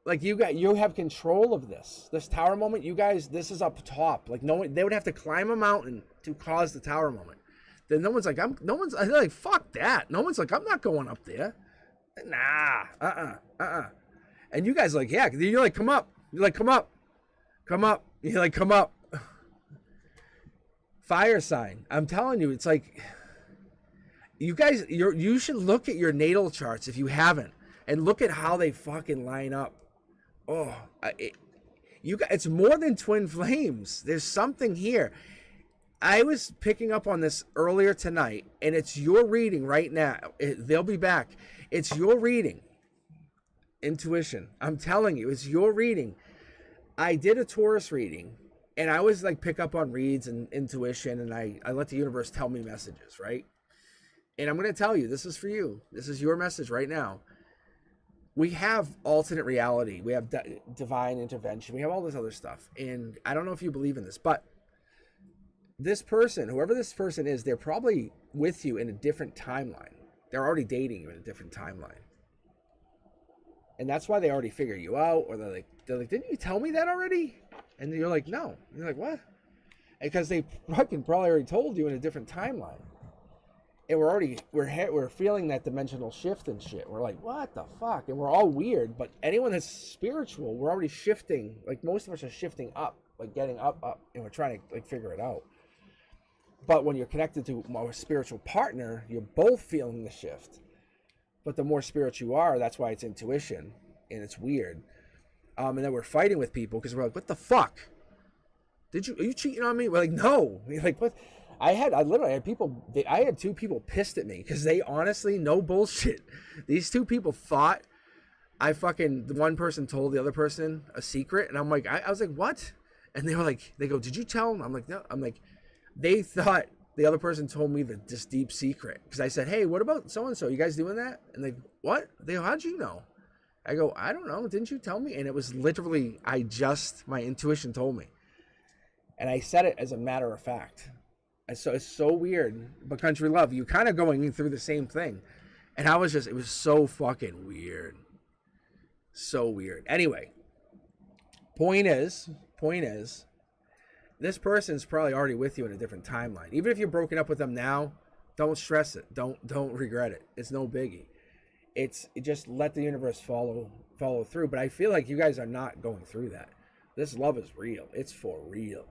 like, you have control of this tower moment. You guys, this is up top. Like, no one, they would have to climb a mountain to cause the tower moment. Then no one's like, they're like, fuck that. No one's like, I'm not going up there. Nah, And you guys are like, yeah, you're like, come up. You're like, come up. You're like, come up. Fire sign. I'm telling you, it's like, you guys, you should look at your natal charts if you haven't, and look at how they fucking line up. Oh, you guys, it's more than twin flames. There's something here. I was picking up on this earlier tonight, and it's your reading right now. They'll be back. It's your reading. Intuition. I'm telling you, it's your reading. I did a Taurus reading, and I always like pick up on reads and intuition, and I let the universe tell me messages, right? And I'm going to tell you, this is for you. This is your message right now. We have alternate reality. We have divine intervention. We have all this other stuff. And I don't know if you believe in this, but this person, whoever this person is, they're probably with you in a different timeline. They're already dating you in a different timeline. And that's why they already figure you out, or they're like, didn't you tell me that already? And you're like, no. And you're like, what? Because they fucking probably already told you in a different timeline. And we're feeling that dimensional shift and shit. We're like, what the fuck? And we're all weird, but anyone that's spiritual, we're already shifting. Like, most of us are shifting up, like getting up, and we're trying to like figure it out. But when you're connected to a spiritual partner, you're both feeling the shift. But the more spiritual you are, that's why it's intuition, and it's weird. And then we're fighting with people because we're like, what the fuck? Are you cheating on me? We're like, no. We're like, what? I literally had people, I had two people pissed at me because they honestly, no bullshit. These two people thought the one person told the other person a secret. And I'm like, I was like, what? And they go, did you tell them? I'm like, no. I'm like, they thought the other person told me this deep secret. Because I said, hey, what about so-and-so? You guys doing that? And they, what? They go, how'd you know? I go, I don't know. Didn't you tell me? And it was literally, my intuition told me. And I said it as a matter of fact. So it's so weird. But country love, you kind of going through the same thing. And it was so fucking weird. So weird. Anyway, point is, this person's probably already with you in a different timeline. Even if you're broken up with them now, don't stress it. Don't regret it. It's no biggie. Just let the universe follow through. But I feel like you guys are not going through that. This love is real. It's for real.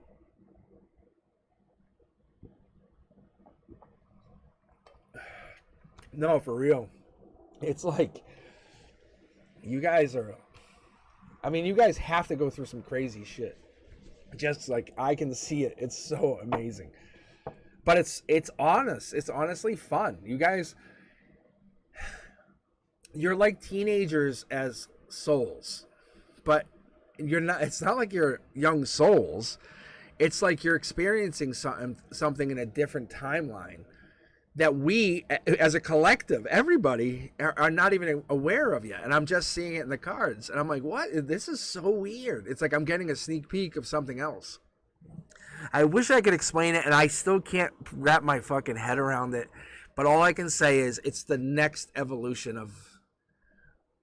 No, for real. It's like, you guys have to go through some crazy shit. Just like, I can see it. It's so amazing. But it's honest. It's honestly fun. You guys, you're like teenagers as souls. But you're not, it's not like you're young souls. It's like you're experiencing something in a different timeline that we, as a collective, everybody, are not even aware of yet. And I'm just seeing it in the cards. And I'm like, what? This is so weird. It's like I'm getting a sneak peek of something else. I wish I could explain it, and I still can't wrap my fucking head around it. But all I can say is it's the next evolution of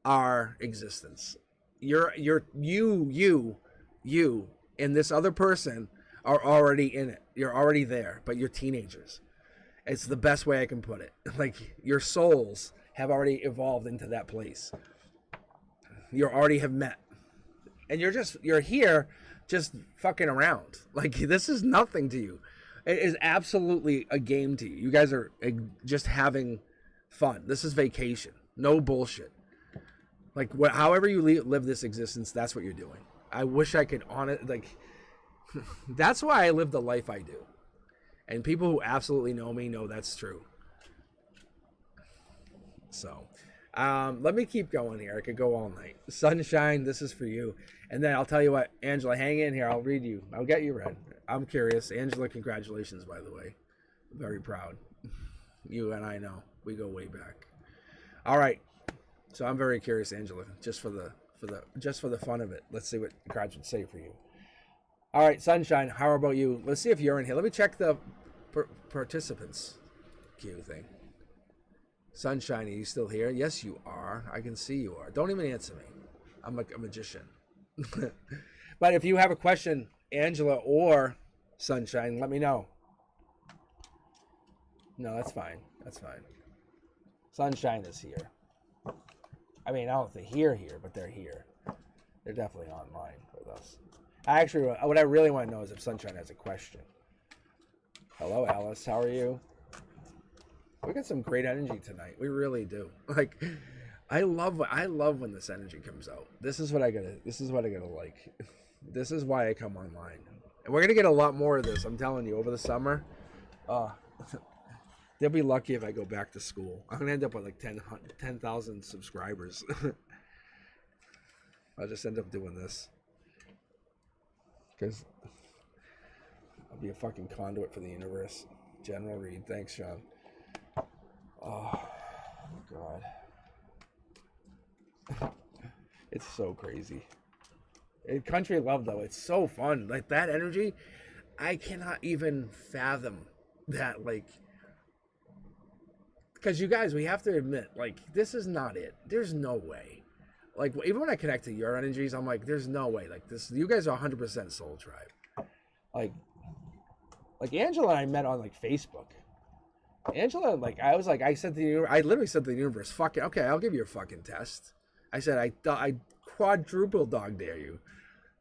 our existence. You, and this other person are already in it. You're already there, but you're teenagers. It's the best way I can put it. Like, your souls have already evolved into that place. You already have met. And you're here just fucking around. Like, this is nothing to you. It is absolutely a game to you. You guys are just having fun. This is vacation. No bullshit. Like, however you live this existence, that's what you're doing. I wish I could that's why I live the life I do. And people who absolutely know me know that's true. So, Let me keep going here. I could go all night. Sunshine, this is for you. And then I'll tell you what, Angela, hang in here. I'll read you. I'll get you read. I'm curious. Angela, congratulations, by the way. Very proud. You and I know. We go way back. All right. So I'm very curious, Angela, just for the fun of it. Let's see what the cards would say for you. All right, Sunshine, how about you? Let's see if you're in here. Let me check the participants queue thing. Sunshine, are you still here? Yes, you are. I can see you are. Don't even answer me. I'm like a magician. But if you have a question, Angela or Sunshine, let me know. No, that's fine. That's fine. Sunshine is here. I mean, I don't know if they're here, but they're here. They're definitely online with us. Actually, what I really want to know is if Sunshine has a question. Hello, Alice. How are you? We got some great energy tonight. We really do. Like, I love when this energy comes out. This is what I gotta like. This is why I come online. And we're gonna get a lot more of this, I'm telling you, over the summer. They'll be lucky if I go back to school. I'm gonna end up with like 10,000 subscribers. I'll just end up doing this. Because I'll be a fucking conduit for the universe. General read. Thanks, Sean. Oh, God. It's so crazy. Country love, though, it's so fun. Like, that energy, I cannot even fathom that, like, because you guys, we have to admit, like, this is not it. There's no way. Like, even when I connect to your energies, I'm like, there's no way. Like, this, you guys are 100% soul tribe. Like Angela and I met on, like, Facebook. Angela, like, I said to the universe, I literally said to the universe, fuck it, okay, I'll give you a fucking test. I said, I quadruple dog dare you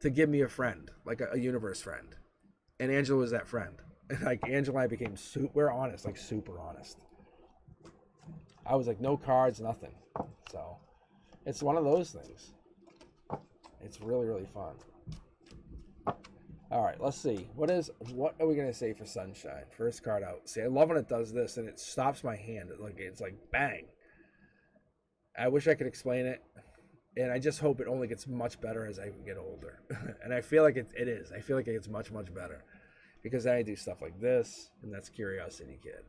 to give me a friend, like a universe friend. And Angela was that friend. And, like, Angela and I became we're honest, like, super honest. I was like, no cards, nothing. So, it's one of those things. It's really, really fun. All right, let's see. What are we gonna say for Sunshine? First card out. See, I love when it does this and it stops my hand. It's like bang. I wish I could explain it, and I just hope it only gets much better as I get older. And I feel like it is. I feel like it gets much, much better, because then I do stuff like this, and that's Curiosity Kid.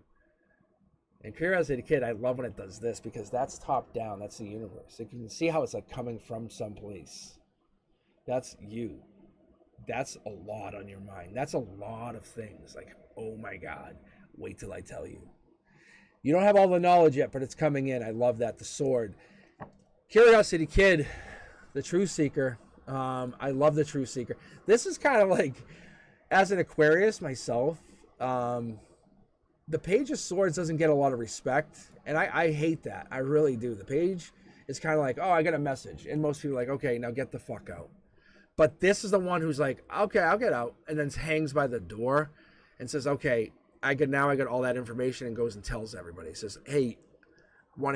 And Curiosity Kid, I love when it does this, because that's top down. That's the universe. You can see how it's like coming from someplace. That's you. That's a lot on your mind. That's a lot of things. Like, oh my God, wait till I tell you. You don't have all the knowledge yet, but it's coming in. I love that. The sword. Curiosity Kid, the Truth Seeker. I love the Truth Seeker. This is kind of like, as an Aquarius myself, the Page of Swords doesn't get a lot of respect, and I hate that. I really do. The Page is kind of like, oh, I got a message, and most people are like, okay, now get the fuck out. But this is the one who's like, okay, I'll get out, and then hangs by the door and says, okay, I got all that information, and goes and tells everybody. He says, hey, I got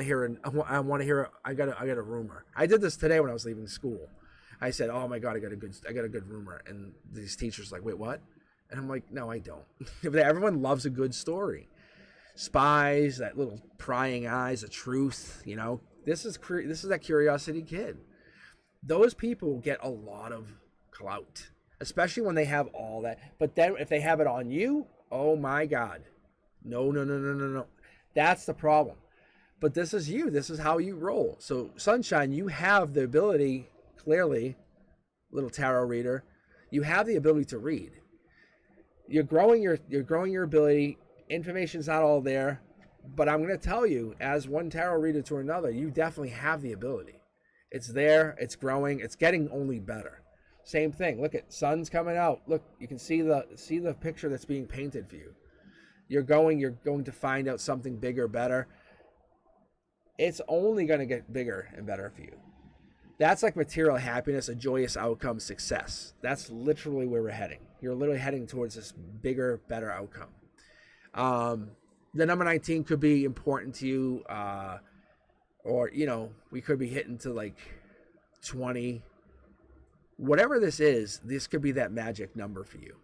a rumor. I did this today when I was leaving school. I said, oh my God, I got a good rumor. And these teachers like, wait, what? And I'm like, no, I don't. Everyone loves a good story. Spies, that little prying eyes, the truth, you know. This is that Curiosity Kid. Those people get a lot of clout, especially when they have all that. But then if they have it on you, oh my God. No. That's the problem. But this is you. This is how you roll. So, Sunshine, you have the ability, clearly, little tarot reader, you have the ability to read. You're growing your ability. Information's not all there. But I'm going to tell you, as one tarot reader to another, you definitely have the ability. It's there. It's growing. It's getting only better. Same thing. Look at sun's coming out. Look, you can see the picture that's being painted for you. You're going to find out something bigger, better. It's only going to get bigger and better for you. That's like material happiness, a joyous outcome, success. That's literally where we're heading. You're literally heading towards this bigger, better outcome. The number 19 could be important to you, or, you know, we could be hitting to like 20. Whatever this is, this could be that magic number for you.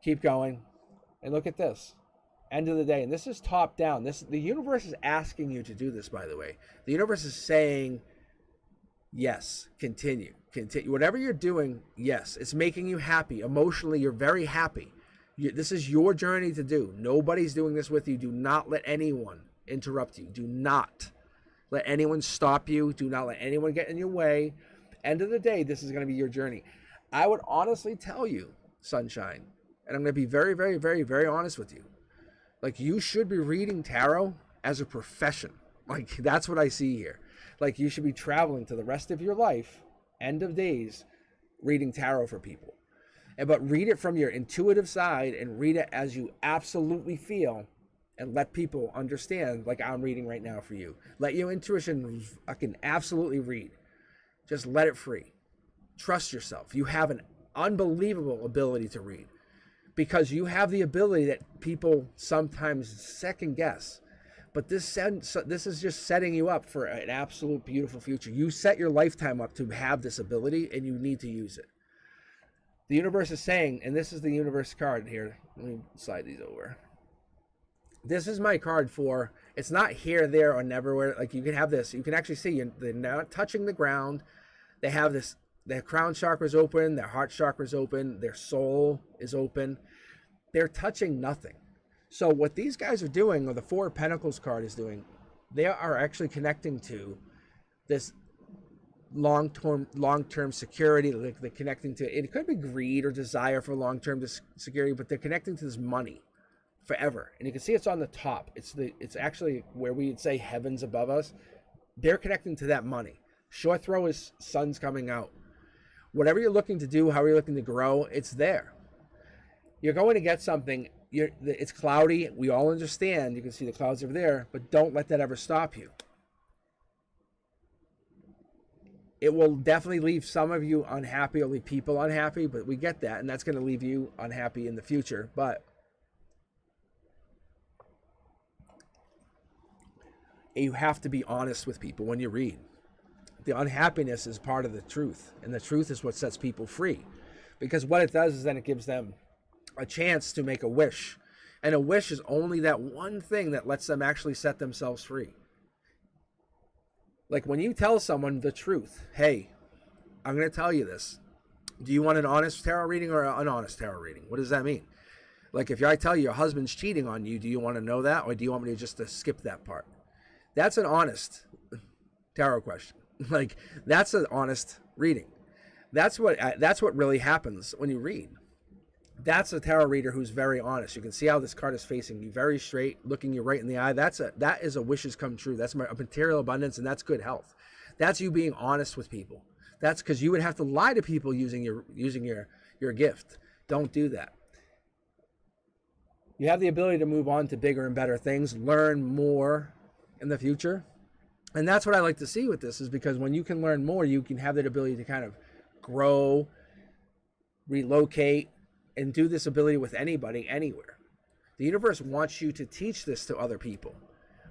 Keep going. And look at this. End of the day, and this is top down. The universe is asking you to do this, by the way. The universe is saying, yes, continue. Whatever you're doing, yes, it's making you happy. Emotionally, you're very happy. This is your journey to do. Nobody's doing this with you. Do not let anyone interrupt you. Do not let anyone stop you. Do not let anyone get in your way. End of the day, this is going to be your journey. I would honestly tell you, Sunshine, and I'm going to be very, very, very, very honest with you. Like, you should be reading tarot as a profession. Like, that's what I see here. Like, you should be traveling to the rest of your life, end of days, reading tarot for people. But read it from your intuitive side and read it as you absolutely feel, and let people understand, like I'm reading right now for you. Let your intuition fucking absolutely read. Just let it free. Trust yourself. You have an unbelievable ability to read, because you have the ability that people sometimes second guess. But this is just setting you up for an absolute beautiful future. You set your lifetime up to have this ability, and you need to use it. The universe is saying, and this is the universe card here. Let me slide these over. This is my card for, it's not here, there, or neverwhere. Like, you can have this. You can actually see they're not touching the ground. They have this, their crown chakra is open, their heart chakra is open, their soul is open. They're touching nothing. So what these guys are doing, or the Four of Pentacles card is doing, they are actually connecting to this long-term security. They're connecting to, it could be greed or desire for long-term security, but they're connecting to this money forever. And you can see it's on the top. It's actually where we would say heaven's above us. They're connecting to that money. Short throw is sun's coming out. Whatever you're looking to do, how you're looking to grow, it's there. You're going to get something. It's cloudy. We all understand. You can see the clouds over there, but don't let that ever stop you. It will definitely leave some of you unhappy, or leave people unhappy, but we get that, and that's going to leave you unhappy in the future. But you have to be honest with people when you read. The unhappiness is part of the truth, and the truth is what sets people free. Because what it does is then it gives them a chance to make a wish. And a wish is only that one thing that lets them actually set themselves free. Like when you tell someone the truth, hey, I'm going to tell you this. Do you want an honest tarot reading or an unhonest tarot reading? What does that mean? Like if I tell you your husband's cheating on you, do you want to know that? Or do you want me to just skip that part? That's an honest tarot question. Like that's an honest reading. That's what really happens when you read. That's a tarot reader who's very honest. You can see how this card is facing you very straight, looking you right in the eye. That is a wishes come true. That's a material abundance, and that's good health. That's you being honest with people. That's because you would have to lie to people using your gift. Don't do that. You have the ability to move on to bigger and better things, learn more in the future. And that's what I like to see with this, is because when you can learn more, you can have that ability to kind of grow, relocate, and do this ability with anybody, anywhere. The universe wants you to teach this to other people.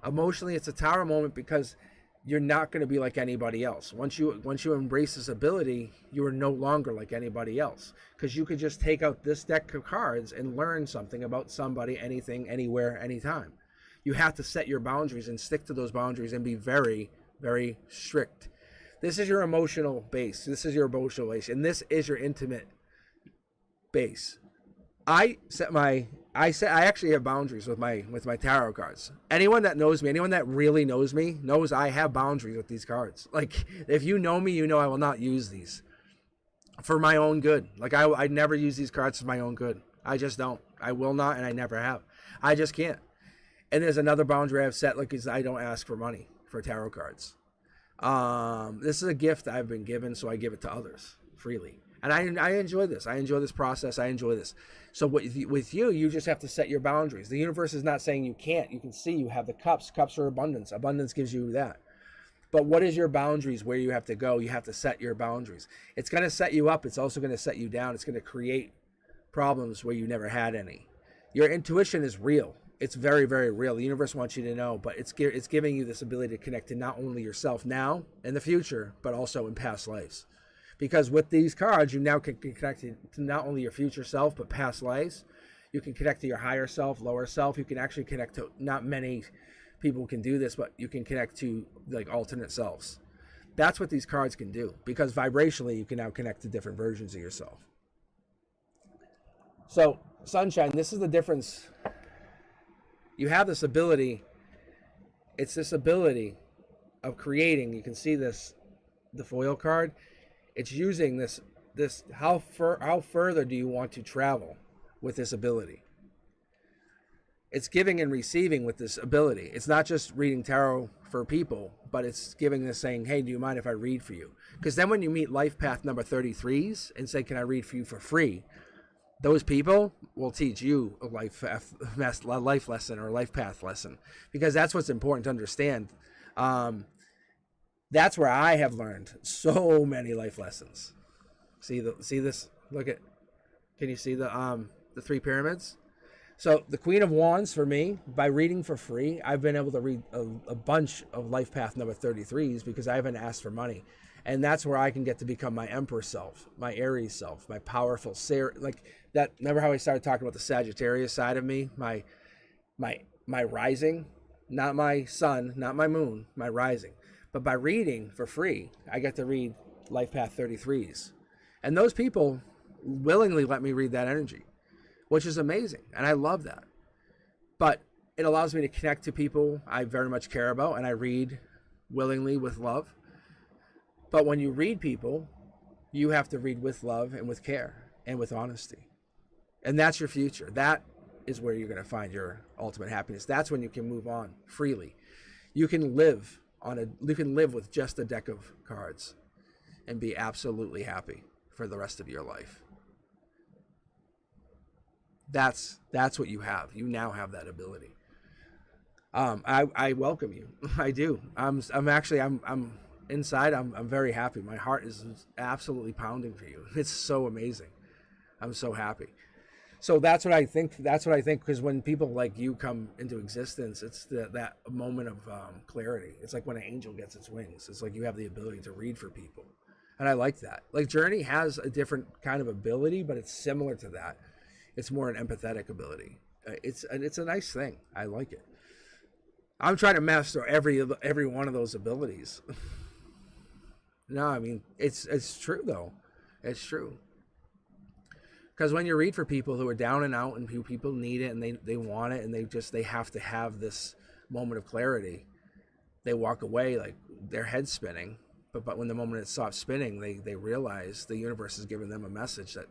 Emotionally, it's a tower moment because you're not going to be like anybody else. Once you embrace this ability, you are no longer like anybody else, because you could just take out this deck of cards and learn something about somebody, anything, anywhere, anytime. You have to set your boundaries and stick to those boundaries and be very, very strict. This is your emotional base. This is your emotional base, and this is your intimate base. I actually have boundaries with my tarot cards. Anyone that knows me, anyone that really knows me, knows I have boundaries with these cards. Like if you know me, you know I will not use these for my own good. Like I never use these cards for my own good. I just don't. I will not, and I never have. I just can't. And there's another boundary I've set, like, is I don't ask for money for tarot cards. This is a gift I've been given, so I give it to others freely. And I enjoy this. I enjoy this process. I enjoy this. So with you, you just have to set your boundaries. The universe is not saying you can't. You can see you have the cups. Cups are abundance. Abundance gives you that. But what is your boundaries, where you have to go? You have to set your boundaries. It's going to set you up. It's also going to set you down. It's going to create problems where you never had any. Your intuition is real. It's very, very real. The universe wants you to know, but it's giving you this ability to connect to not only yourself now and the future, but also in past lives. Because with these cards, you now can connect to not only your future self, but past lives. You can connect to your higher self, lower self. You can actually connect to, not many people can do this, but you can connect to like alternate selves. That's what these cards can do, because vibrationally you can now connect to different versions of yourself. So, Sunshine, this is the difference. You have this ability. It's this ability of creating. You can see this, the foil card. It's using this how further do you want to travel with this ability? It's giving and receiving with this ability. It's not just reading tarot for people, but it's giving this, saying, hey, do you mind if I read for you? Because then when you meet life path number 33s and say, can I read for you for free? Those people will teach you a life lesson or a life path lesson, because that's what's important to understand. That's where I have learned so many life lessons. See this? Look at, can you see the 3 pyramids? So the Queen of Wands, for me, by reading for free, I've been able to read a bunch of life path number 33s because I haven't asked for money. And that's where I can get to become my Emperor self, my Aries self, my powerful, like that. Remember how I started talking about the Sagittarius side of me, my rising, not my sun, not my moon, my rising. But by reading for free, I get to read life path 33s. And those people willingly let me read that energy, which is amazing. And I love that. But it allows me to connect to people I very much care about, and I read willingly with love. But when you read people, you have to read with love and with care and with honesty. And that's your future. That is where you're going to find your ultimate happiness. That's when you can move on freely. You can live with just a deck of cards and be absolutely happy for the rest of your life. That's what you have. You now have that ability. I welcome you. I do. I'm inside. I'm very happy. My heart is absolutely pounding for you. It's so amazing. I'm so happy. So that's what I think. Because when people like you come into existence, it's that moment of clarity. It's like when an angel gets its wings. It's like you have the ability to read for people. And I like that. Like Journey has a different kind of ability, but it's similar to that. It's more an empathetic ability. It's a nice thing. I like it. I'm trying to master every one of those abilities. No, I mean, it's true though. It's true. Because when you read for people who are down and out and who people need it and they want it and they have to have this moment of clarity, they walk away like their head's spinning. But when the moment it stops spinning, they realize the universe has given them a message that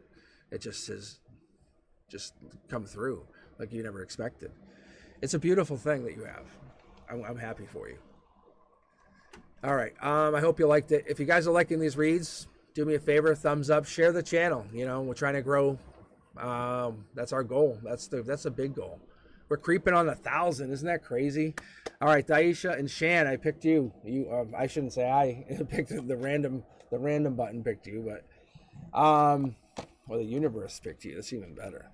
it just has just come through like you never expected. It's a beautiful thing that you have. I'm happy for you. All right. I hope you liked it. If you guys are liking these reads, do me a favor, thumbs up, share the channel. You know, we're trying to grow. That's our goal. That's a big goal. We're creeping on 1,000. Isn't that crazy? All right, Daisha and Shan, I picked you. I shouldn't say I picked the random button picked you, but well, the universe picked you. That's even better.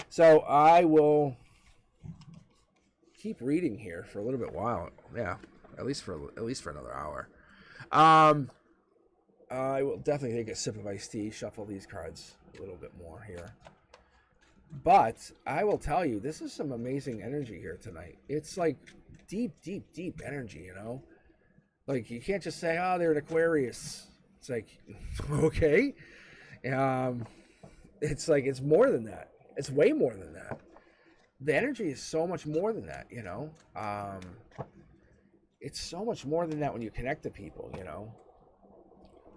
So I will keep reading here for a little bit while. Yeah, at least for another hour. I will definitely take a sip of iced tea, shuffle these cards a little bit more here. But I will tell you, this is some amazing energy here tonight. It's like deep energy, you know? Like, you can't just say, oh, they're an Aquarius. It's like, okay. It's like, it's more than that. It's way more than that. The energy is so much more than that, you know? It's so much more than that when you connect to people, you know?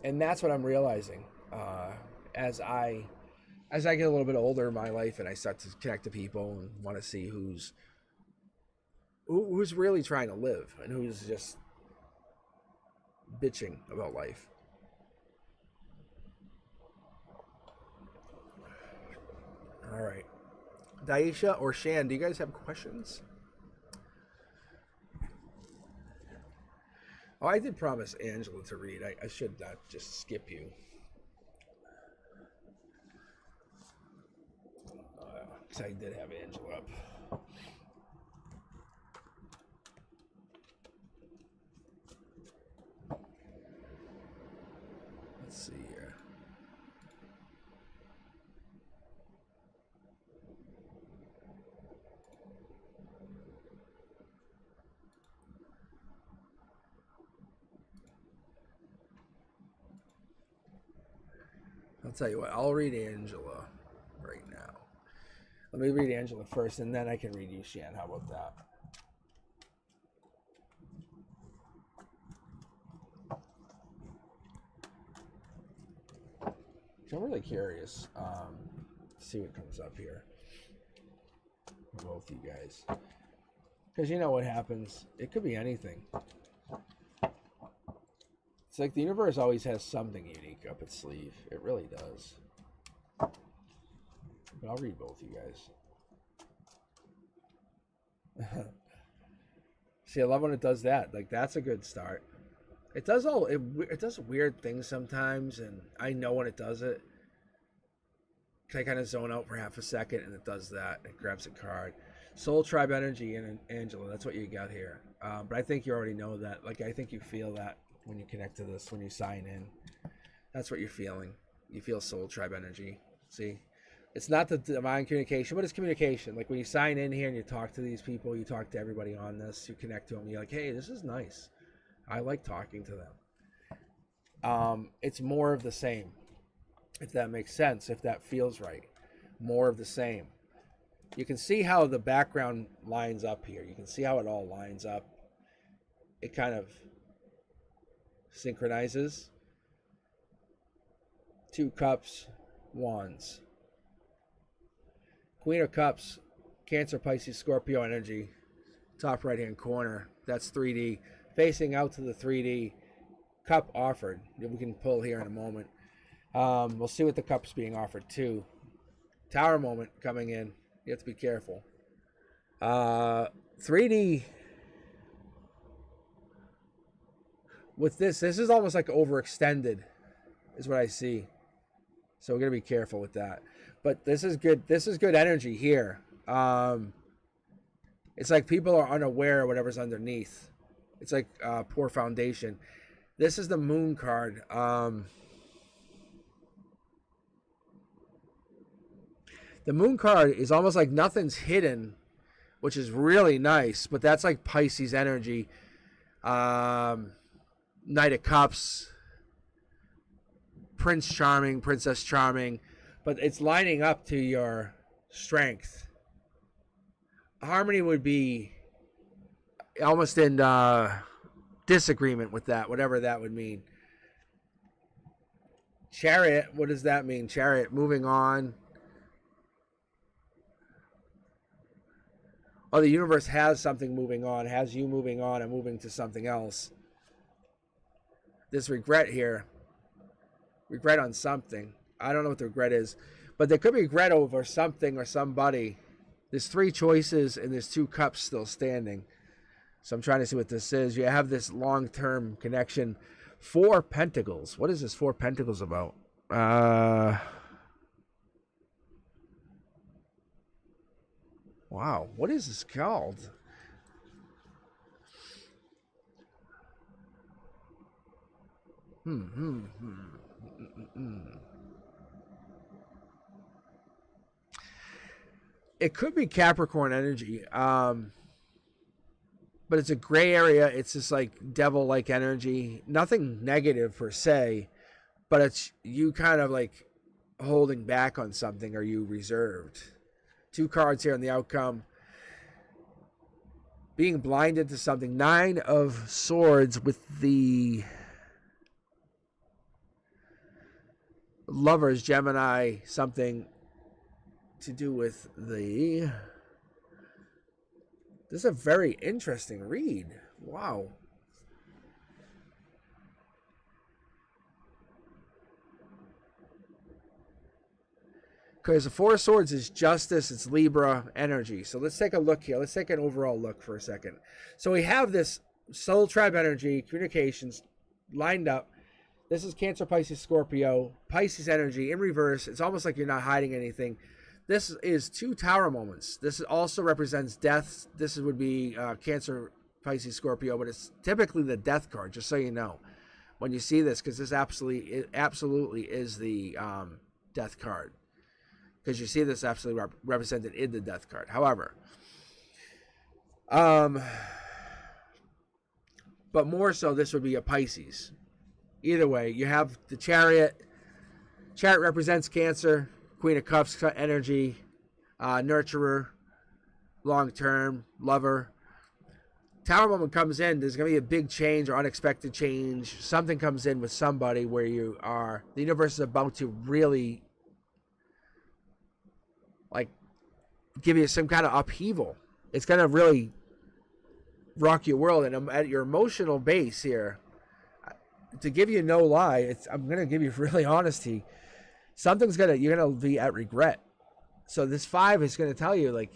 And that's what I'm realizing as I get a little bit older in my life and I start to connect to people and want to see who's really trying to live and who's just bitching about life. All right. Daisha or Shan, do you guys have questions? Oh, I did promise Angela to read. I should not just skip you. Because I did have Angela up. Let's see here. tell you what, I'll read Angela right now. Let me read Angela first, and then I can read you, Shan. How about that? I'm really curious to see what comes up here for both you guys. Because you know what happens. It could be anything. It's like the universe always has something unique up its sleeve. It really does. But I'll read both you guys. See, I love when it does that. Like, that's a good start. It does it does weird things sometimes, and I know when it does it. I kind of zone out for half a second, and it does that. It grabs a card. Soul Tribe Energy and Angela, that's what you got here. But I think you already know that. Like, I think you feel that when you connect to this, when you sign in. That's what you're feeling. You feel Soul Tribe Energy. See? It's not the divine communication, but it's communication. Like, when you sign in here and you talk to these people, you talk to everybody on this, you connect to them, you're like, hey, this is nice. I like talking to them. It's more of the same, if that makes sense, if that feels right. More of the same. You can see how the background lines up here. You can see how it all lines up. It kind of synchronizes. 2 cups, wands. Queen of Cups, Cancer, Pisces, Scorpio energy. Top right-hand corner. That's 3D. Facing out to the 3D. Cup offered. We can pull here in a moment. We'll see what the cup's being offered to. Tower moment coming in. You have to be careful. 3D. With this is almost like overextended, is what I see. So we're going to be careful with that. But this is good. This is good energy here. It's like people are unaware of whatever's underneath. It's like poor foundation. This is the moon card. The moon card is almost like nothing's hidden, which is really nice. But that's like Pisces energy. Knight of Cups. Prince Charming, Princess Charming. But it's lining up to your strength. Harmony would be almost in disagreement with that, whatever that would mean. Chariot, what does that mean? Chariot, moving on. Oh, the universe has something moving on, has you moving on and moving to something else. This regret here. Regret on something. I don't know what the regret is, but there could be regret over something or somebody. There's 3 choices and there's 2 cups still standing. So I'm trying to see what this is. You have this long-term connection. 4 Pentacles. What is this 4 Pentacles about? Wow. What is this called? It could be Capricorn energy, but it's a gray area. It's just like devil-like energy. Nothing negative per se, but it's you kind of like holding back on something. Are you reserved? 2 cards here on the outcome. Being blinded to something. 9 of Swords with the Lovers, Gemini, something to do with the... This is a very interesting read. Wow. Because the 4 of Swords is justice, it's Libra energy. So let's take a look here. Let's take an overall look for a second. So we have this Soul Tribe energy, communications, lined up. This is Cancer, Pisces, Scorpio, Pisces energy in reverse. It's almost like you're not hiding anything. This is 2 Tower moments. This also represents death. This would be Cancer, Pisces, Scorpio, but it's typically the death card, just so you know. When you see this, because this absolutely is the death card. Because you see this absolutely represented in the death card. However, but more so, this would be a Pisces. Either way, you have the Chariot. Chart represents Cancer, Queen of Cups, energy, nurturer, long-term, lover. Tower moment comes in, there's going to be a big change or unexpected change. Something comes in with somebody where you are, the universe is about to really, like, give you some kind of upheaval. It's going to really rock your world. And at your emotional base here, to give you no lie, I'm going to give you really honesty. You're going to be at regret. So this 5 is going to tell you, like,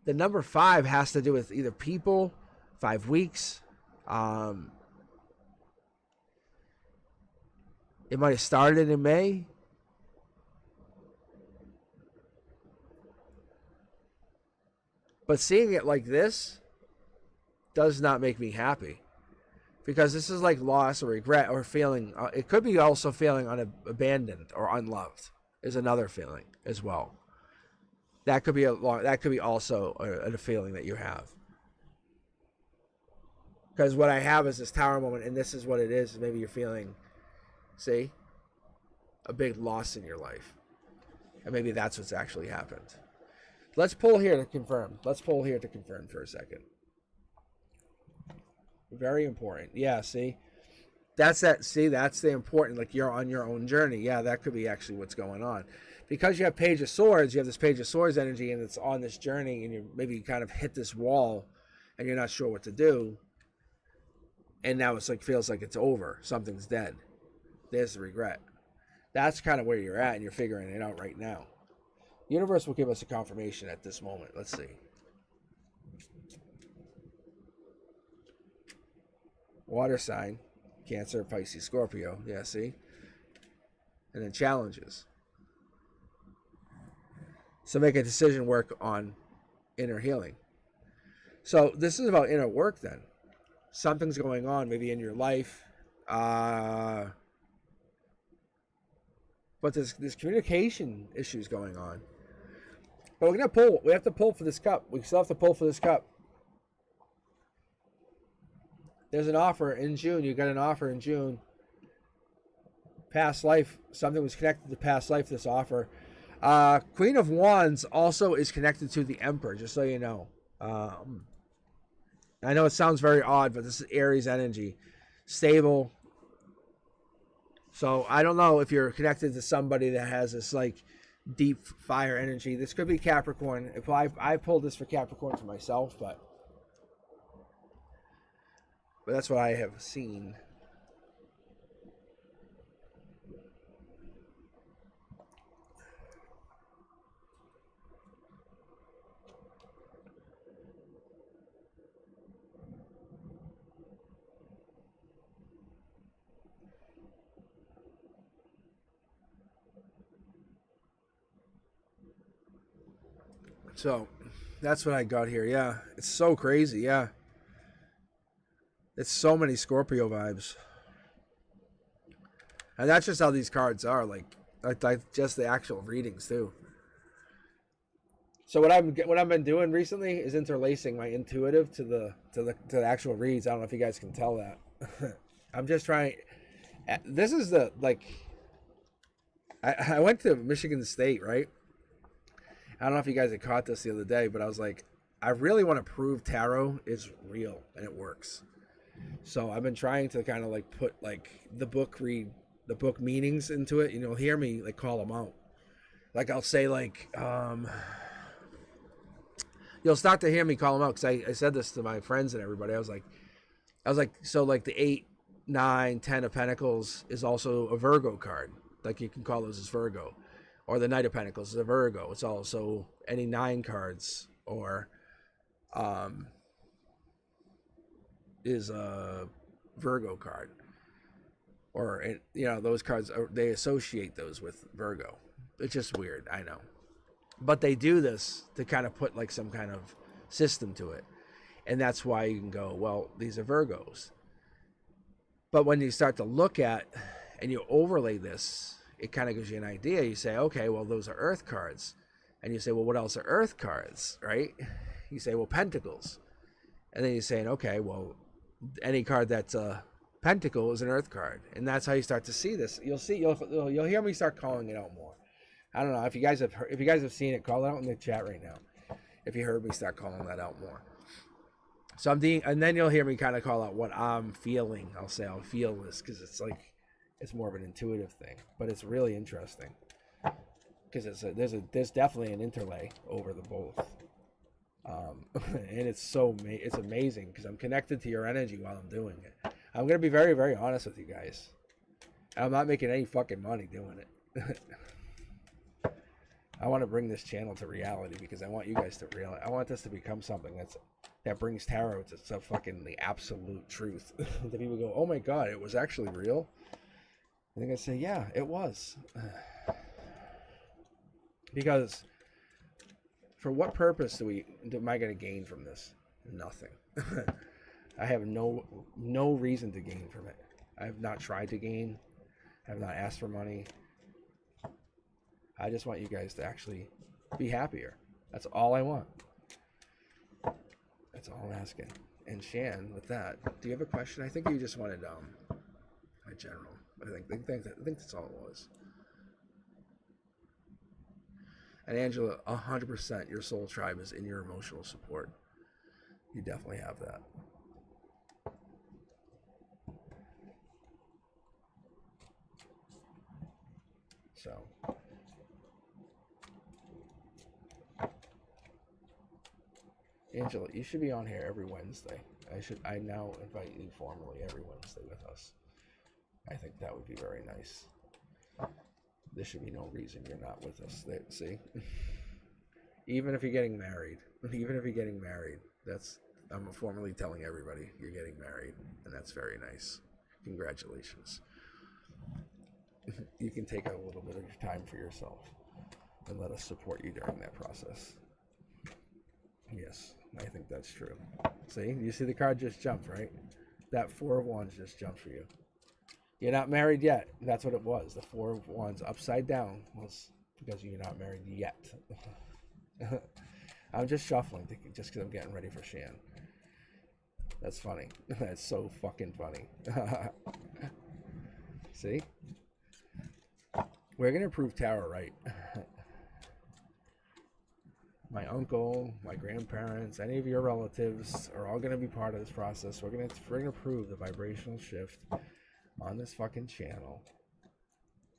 the number 5 has to do with either people, 5 weeks. It might have started in May. But seeing it like this does not make me happy. Because this is like loss or regret or feeling. It could be also feeling abandoned or unloved is another feeling as well. That could be also a feeling that you have. Because what I have is this Tower moment, and this is what it is. Maybe you're feeling, see, a big loss in your life. And maybe that's what's actually happened. Let's pull here to confirm. Let's pull here to confirm for a second. Very important. Yeah, see? That's the important, like you're on your own journey. Yeah, that could be actually what's going on. Because you have Page of Swords, you have this Page of Swords energy, and it's on this journey, and you maybe kind of hit this wall, and you're not sure what to do, and now it's like feels like it's over. Something's dead. There's the regret. That's kind of where you're at, and you're figuring it out right now. The universe will give us a confirmation at this moment. Let's see. Water sign, Cancer, Pisces, Scorpio. Yeah, see? And then challenges. So make a decision, work on inner healing. So this is about inner work then. Something's going on maybe in your life. But there's communication issues going on. But we're going to pull. We have to pull for this cup. We still have to pull for this cup. There's an offer in June. You got an offer in June. Past life. Something was connected to past life, this offer. Queen of Wands also is connected to the Emperor, just so you know. I know it sounds very odd, but this is Aries energy. Stable. So I don't know if you're connected to somebody that has this like deep fire energy. This could be Capricorn. If I pulled this for Capricorn for myself, but that's what I have seen. So that's what I got here. Yeah, it's so crazy. Yeah, it's so many Scorpio vibes, and that's just how these cards are. Like just the actual readings too. So what I've been doing recently is interlacing my intuitive to the actual reads. I don't know if you guys can tell that. I'm just trying. This is the like. I went to Michigan State, right? I don't know if you guys had caught this the other day, but I was like, I really want to prove tarot is real and it works. So I've been trying to kind of like put like the book meanings into it. You'll hear me like call them out. Like I'll say like, you'll start to hear me call them out because I said this to my friends and everybody. I was like, so like the 8, 9, 10 of Pentacles is also a Virgo card. Like you can call those as Virgo. Or the Knight of Pentacles is a Virgo. It's also any 9 cards or is a Virgo card. Or, those cards, they associate those with Virgo. It's just weird, I know. But they do this to kind of put like some kind of system to it. And that's why you can go, well, these are Virgos. But when you start to look at and you overlay this, it kind of gives you an idea. You say, okay, well, those are Earth cards. And you say, well, what else are Earth cards, right? You say, well, Pentacles. And then you're saying, okay, well, any card that's a Pentacle is an Earth card, and that's how you start to see this. You'll hear me start calling it out more. I don't know if you guys have seen it. Call it out in the chat right now. If you heard me start calling that out more. So and then you'll hear me kind of call out what I'm feeling. I'll feel this because it's more of an intuitive thing, but it's really interesting because there's definitely an interlay over the both, and it's amazing because I'm connected to your energy while I'm doing it. I'm gonna be very, very honest with you guys. I'm not making any fucking money doing it. I want to bring this channel to reality because I want you guys to realize. I want this to become something that brings tarot to fucking the absolute truth. That people go, oh my god, it was actually real. I think I say, yeah, it was. Because for what purpose am I going to gain from this? Nothing. I have no reason to gain from it. I have not tried to gain. I have not asked for money. I just want you guys to actually be happier. That's all I want. That's all I'm asking. And Shan, with that, do you have a question? I think you just wanted a general. I think that's all it was. And Angela, 100%, your soul tribe is in your emotional support. You definitely have that. So. Angela, you should be on here every Wednesday. I now invite you formally every Wednesday with us. I think that would be very nice. There should be no reason you're not with us. See? Even if you're getting married, I'm formally telling everybody you're getting married, and that's very nice. Congratulations. You can take a little bit of your time for yourself and let us support you during that process. Yes, I think that's true. See, you see the card just jumped, right? That Four of Wands just jumped for you. You're not married yet. That's what it was. The Four of Wands upside down was because you're not married yet. I'm just shuffling just because I'm getting ready for Shan. That's funny. That's so fucking funny. See? We're going to prove tarot right. My uncle, my grandparents, any of your relatives are all going to be part of this process. We're going to prove the vibrational shift on this fucking channel.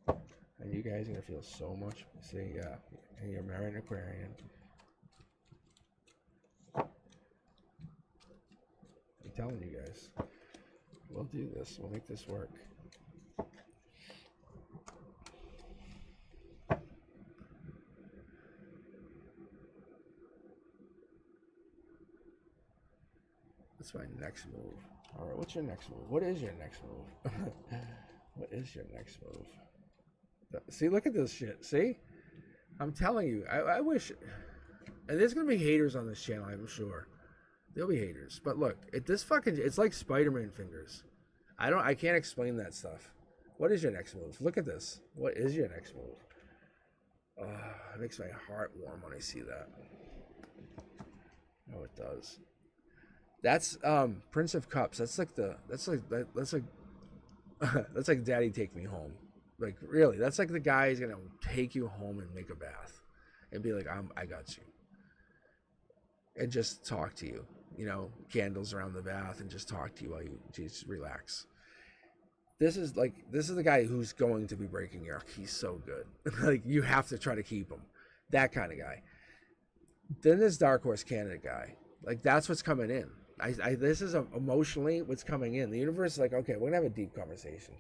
And you guys are going to feel so much. See, yeah. And you're married an Aquarian. I'm telling you guys. We'll do this. We'll make this work. What's my next move? All right, what's your next move? What is your next move? What is your next move? See, look at this shit. See? I'm telling you, I wish... And there's going to be haters on this channel, I'm sure. There'll be haters. But look, it's like Spider-Man fingers. I can't explain that stuff. What is your next move? Look at this. What is your next move? Oh, it makes my heart warm when I see that. Oh, it does. That's Prince of Cups. That's like Daddy Take Me Home. Like really, that's like the guy who's gonna take you home and make a bath, and be like, I got you, and just talk to you. You know, candles around the bath, and just talk to you while you just relax. This is the guy who's going to be breaking your. He's so good. Like you have to try to keep him. That kind of guy. Then this Dark Horse candidate guy. Like that's what's coming in. This is emotionally what's coming in. The universe is like, okay, we're gonna have a deep conversation.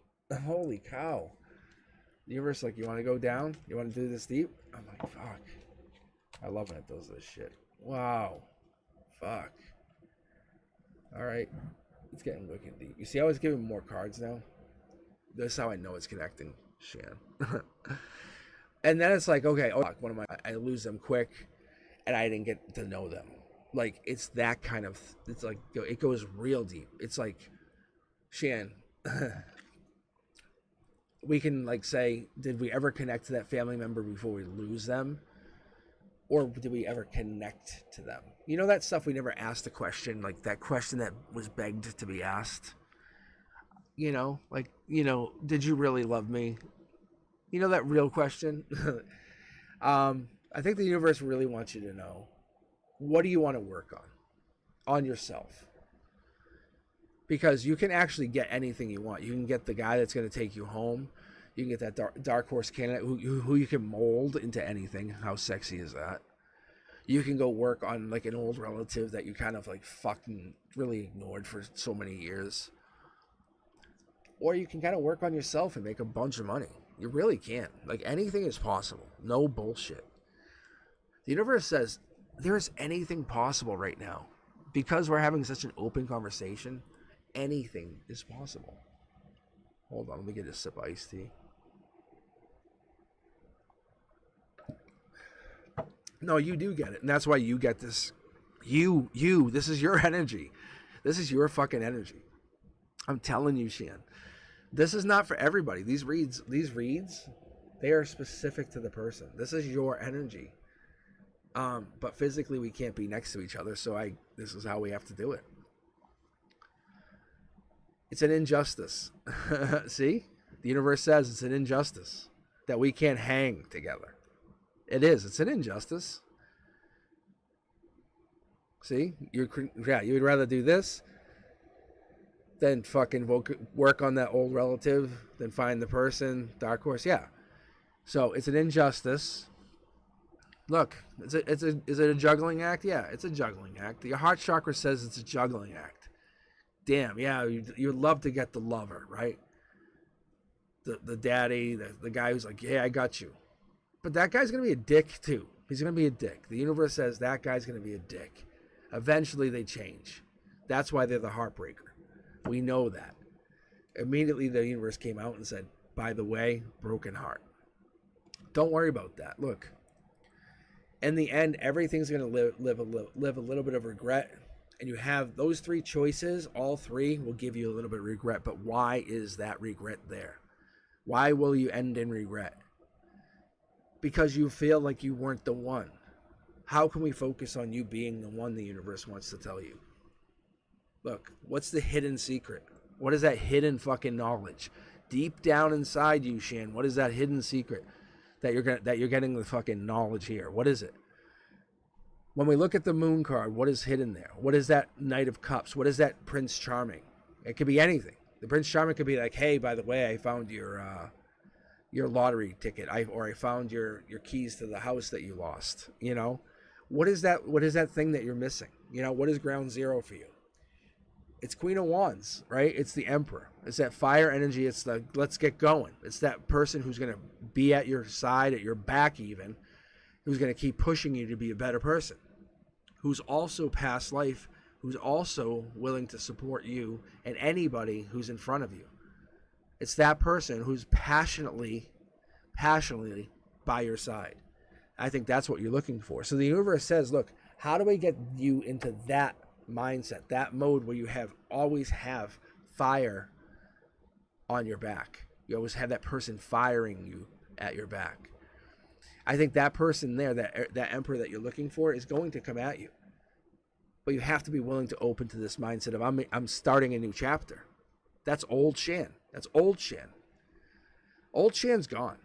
Holy cow. The universe is like, you want to go down? You want to do this deep? I'm like, fuck. I love when it does this shit. Wow. Fuck. All right. It's getting wicked deep. You see how it's giving more cards now? This is how I know it's connecting, Shan. And then it's like, okay, oh, fuck, I lose them quick, and I didn't get to know them. Like, it's that kind of, it's like, it goes real deep. It's like, Shan, we can like say, did we ever connect to that family member before we lose them? Or did we ever connect to them? You know that stuff we never asked the question, like that question that was begged to be asked? Like, did you really love me? That real question. I think the universe really wants you to know, what do you want to work on yourself? Because you can actually get anything you want. You can get the guy that's going to take you home. You can get that dark horse candidate who you can mold into anything. How sexy is that? You can go work on like an old relative that you kind of like fucking really ignored for so many years. Or you can kind of work on yourself and make a bunch of money. You really can. Like, anything is possible. No bullshit. The universe says there is anything possible right now. Because we're having such an open conversation, anything is possible. Hold on, let me get a sip of iced tea. No, you do get it. And that's why you get this. This is your energy. This is your fucking energy. I'm telling you, Shan. This is not for everybody. These reads, they are specific to the person. This is your energy. But physically we can't be next to each other, so this is how we have to do it. It's an injustice. See? The universe says it's an injustice that we can't hang together. It is. It's an injustice. See? You would rather do this than fucking work on that old relative, than find the person, dark horse. Yeah. So it's an injustice. Look, is it a juggling act? Yeah, it's a juggling act. Your heart chakra says it's a juggling act. Damn, yeah, you'd love to get the lover, right? The daddy, the guy who's like, yeah, I got you. But that guy's going to be a dick too. He's going to be a dick. The universe says that guy's going to be a dick. Eventually they change. That's why they're the heartbreaker. We know that. Immediately the universe came out and said, by the way, broken heart. Don't worry about that. Look, in the end, everything's going to live a little bit of regret. And you have those three choices. All three will give you a little bit of regret. But why is that regret there? Why will you end in regret? Because you feel like you weren't the one. How can we focus on you being the one the universe wants to tell you? Look, what's the hidden secret? What is that hidden fucking knowledge? Deep down inside you, Shan, what is that hidden secret that you're getting the fucking knowledge here? What is it? When we look at the moon card, what is hidden there? What is that Knight of Cups? What is that Prince Charming? It could be anything. The Prince Charming could be like, hey, by the way, I found your lottery ticket. I found your keys to the house that you lost. What is that thing that you're missing? What is ground zero for you? It's Queen of Wands, right? It's the Emperor. It's that fire energy. It's the let's get going. It's that person who's going to be at your side, at your back even, who's going to keep pushing you to be a better person, who's also past life, who's also willing to support you and anybody who's in front of you. It's that person who's passionately by your side. I think that's what you're looking for. So the universe says, look, how do we get you into that mindset, that mode where you always have fire on your back? You always have that person firing you at your back. I think that person there, that emperor that you're looking for, is going to come at you. But you have to be willing to open to this mindset of I'm starting a new chapter. That's old Shan. That's old Shan. Old Shan's gone.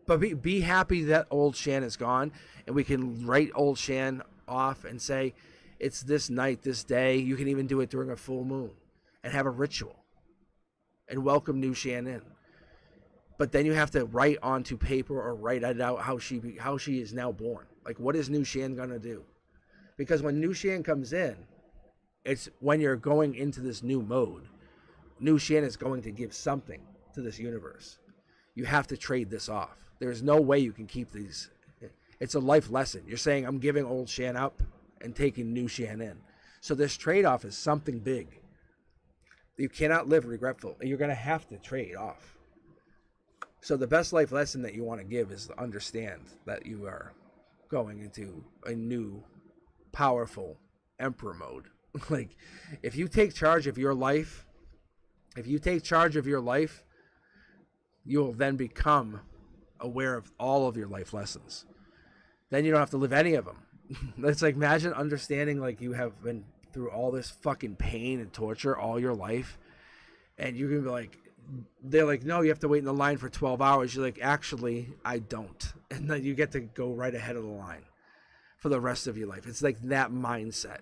But be happy that old Shan is gone, and we can write old Shan off and say, it's this night, this day. You can even do it during a full moon and have a ritual and welcome new Shan in. But then you have to write onto paper or write it out how she is now born. Like, what is new Shan going to do? Because when new Shan comes in, it's when you're going into this new mode. New Shan is going to give something to this universe. You have to trade this off. There's no way you can keep these. It's a life lesson. You're saying, I'm giving old Shan up and taking new Shan in. So this trade-off is something big. You cannot live regretful. You're going to have to trade off. So the best life lesson that you want to give is to understand that you are going into a new, powerful emperor mode. Like, if you take charge of your life, you will then become aware of all of your life lessons. Then you don't have to live any of them. It's like, imagine understanding like you have been through all this fucking pain and torture all your life, And you're gonna be like, they're like, no, you have to wait in the line for 12 hours. You're like, actually, I don't. And then you get to go right ahead of the line for the rest of your life. It's like that mindset,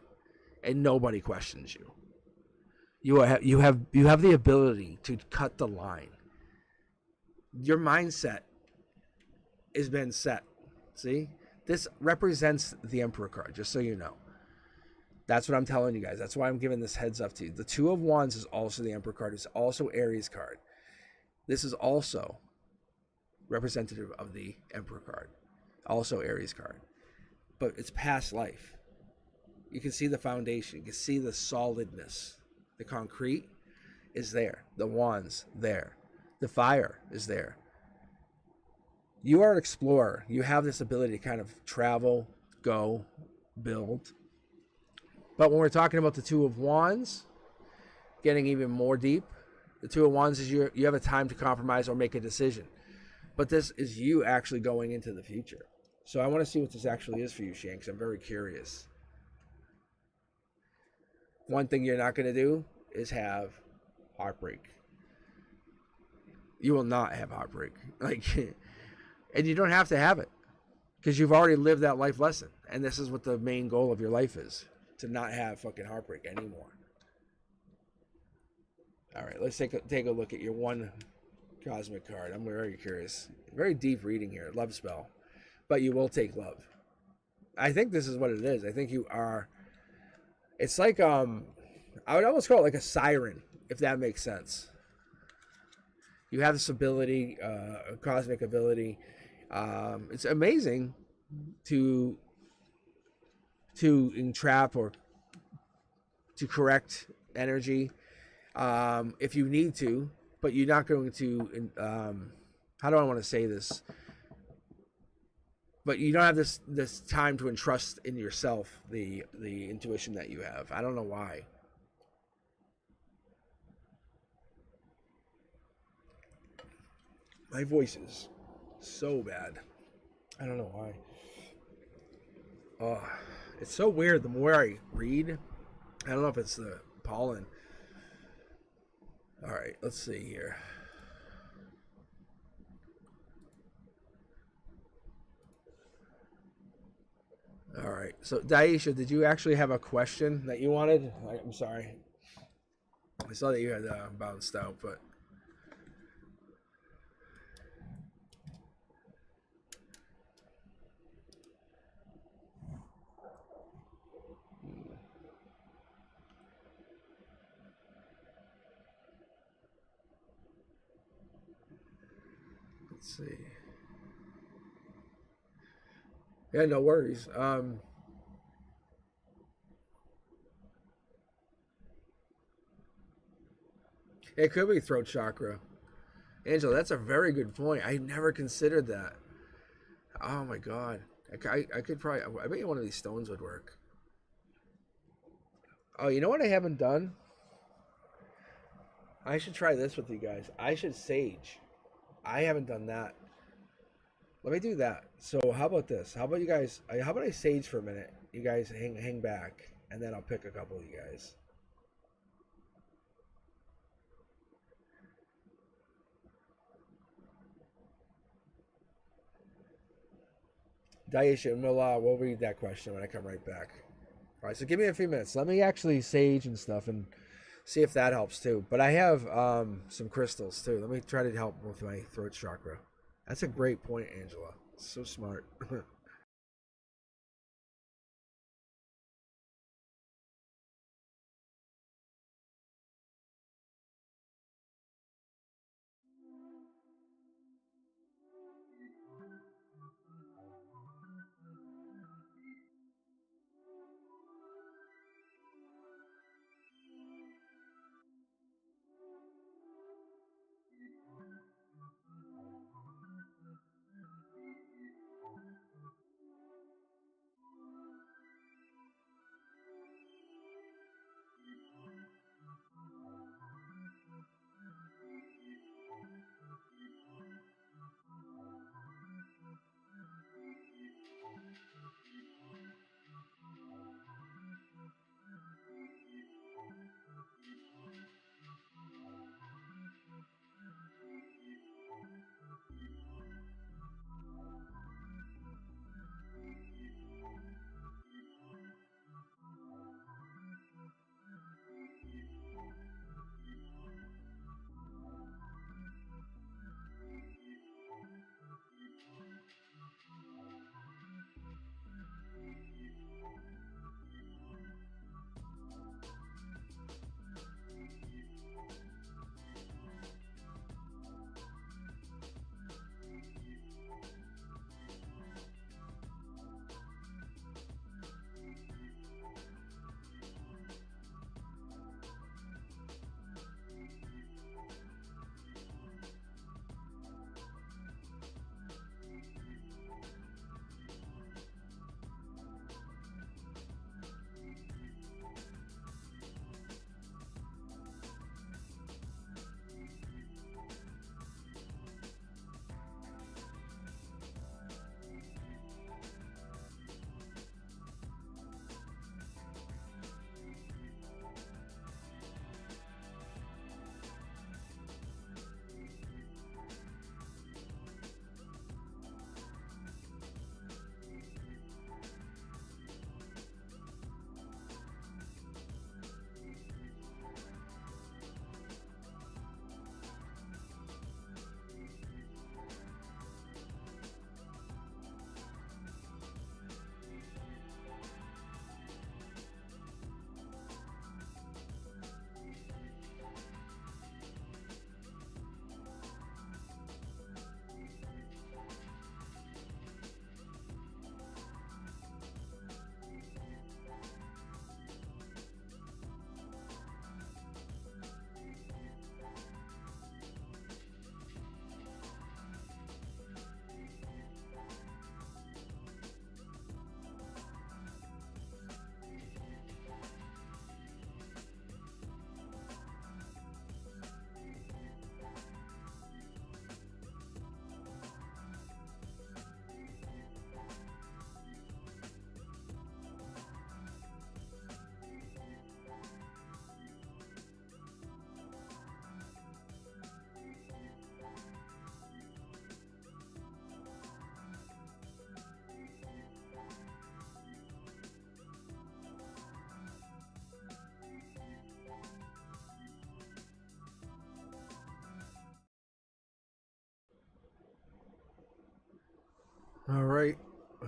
and nobody questions you. You have the ability to cut the line. Your mindset has been set. See, this represents the Emperor card, just so you know. That's what I'm telling you guys. That's why I'm giving this heads up to you. The Two of Wands is also the Emperor card. It's also Aries card. This is also representative of the Emperor card. Also Aries card. But it's past life. You can see the foundation. You can see the solidness. The concrete is there. The wands there. The fire is there. You are an explorer. You have this ability to kind of travel, go, build. But when we're talking about the Two of Wands, getting even more deep, the Two of Wands is you have a time to compromise or make a decision. But this is you actually going into the future. So I want to see what this actually is for you, Shane, because I'm very curious. One thing you're not going to do is have heartbreak. You will not have heartbreak. And you don't have to have it, because you've already lived that life lesson. And this is what the main goal of your life is, to not have fucking heartbreak anymore. All right, let's take a look at your one cosmic card. I'm very curious. Very deep reading here. Love spell. But you will take love. I think this is what it is. I think you are. It's like I would almost call it like a siren, if that makes sense. You have this ability, a cosmic ability. It's amazing to entrap or to correct energy if you need to, but you're not going to. How do I want to say this? But you don't have this time to entrust in yourself the intuition that you have. I don't know why. My voice is so bad. I don't know why. Oh, it's so weird. The more I read, I don't know if it's the pollen. All right, let's see here. All right. So, Daisha, did you actually have a question that you wanted? I'm sorry. I saw that you had bounced out, but. Let's see. Yeah, no worries. It could be throat chakra. Angela, that's a very good point. I never considered that. Oh my god. I could probably. I bet you one of these stones would work. Oh, you know what I haven't done? I should try this with you guys. I should sage. I haven't done that. Let me do that. So how about this? How about you guys? How about I sage for a minute? You guys hang back, and then I'll pick a couple of you guys. Daisha, we'll read that question when I come right back. All right, so give me a few minutes. Let me actually sage and stuff and see if that helps too. But I have some crystals too. Let me try to help with my throat chakra. That's a great point, Angela. So smart.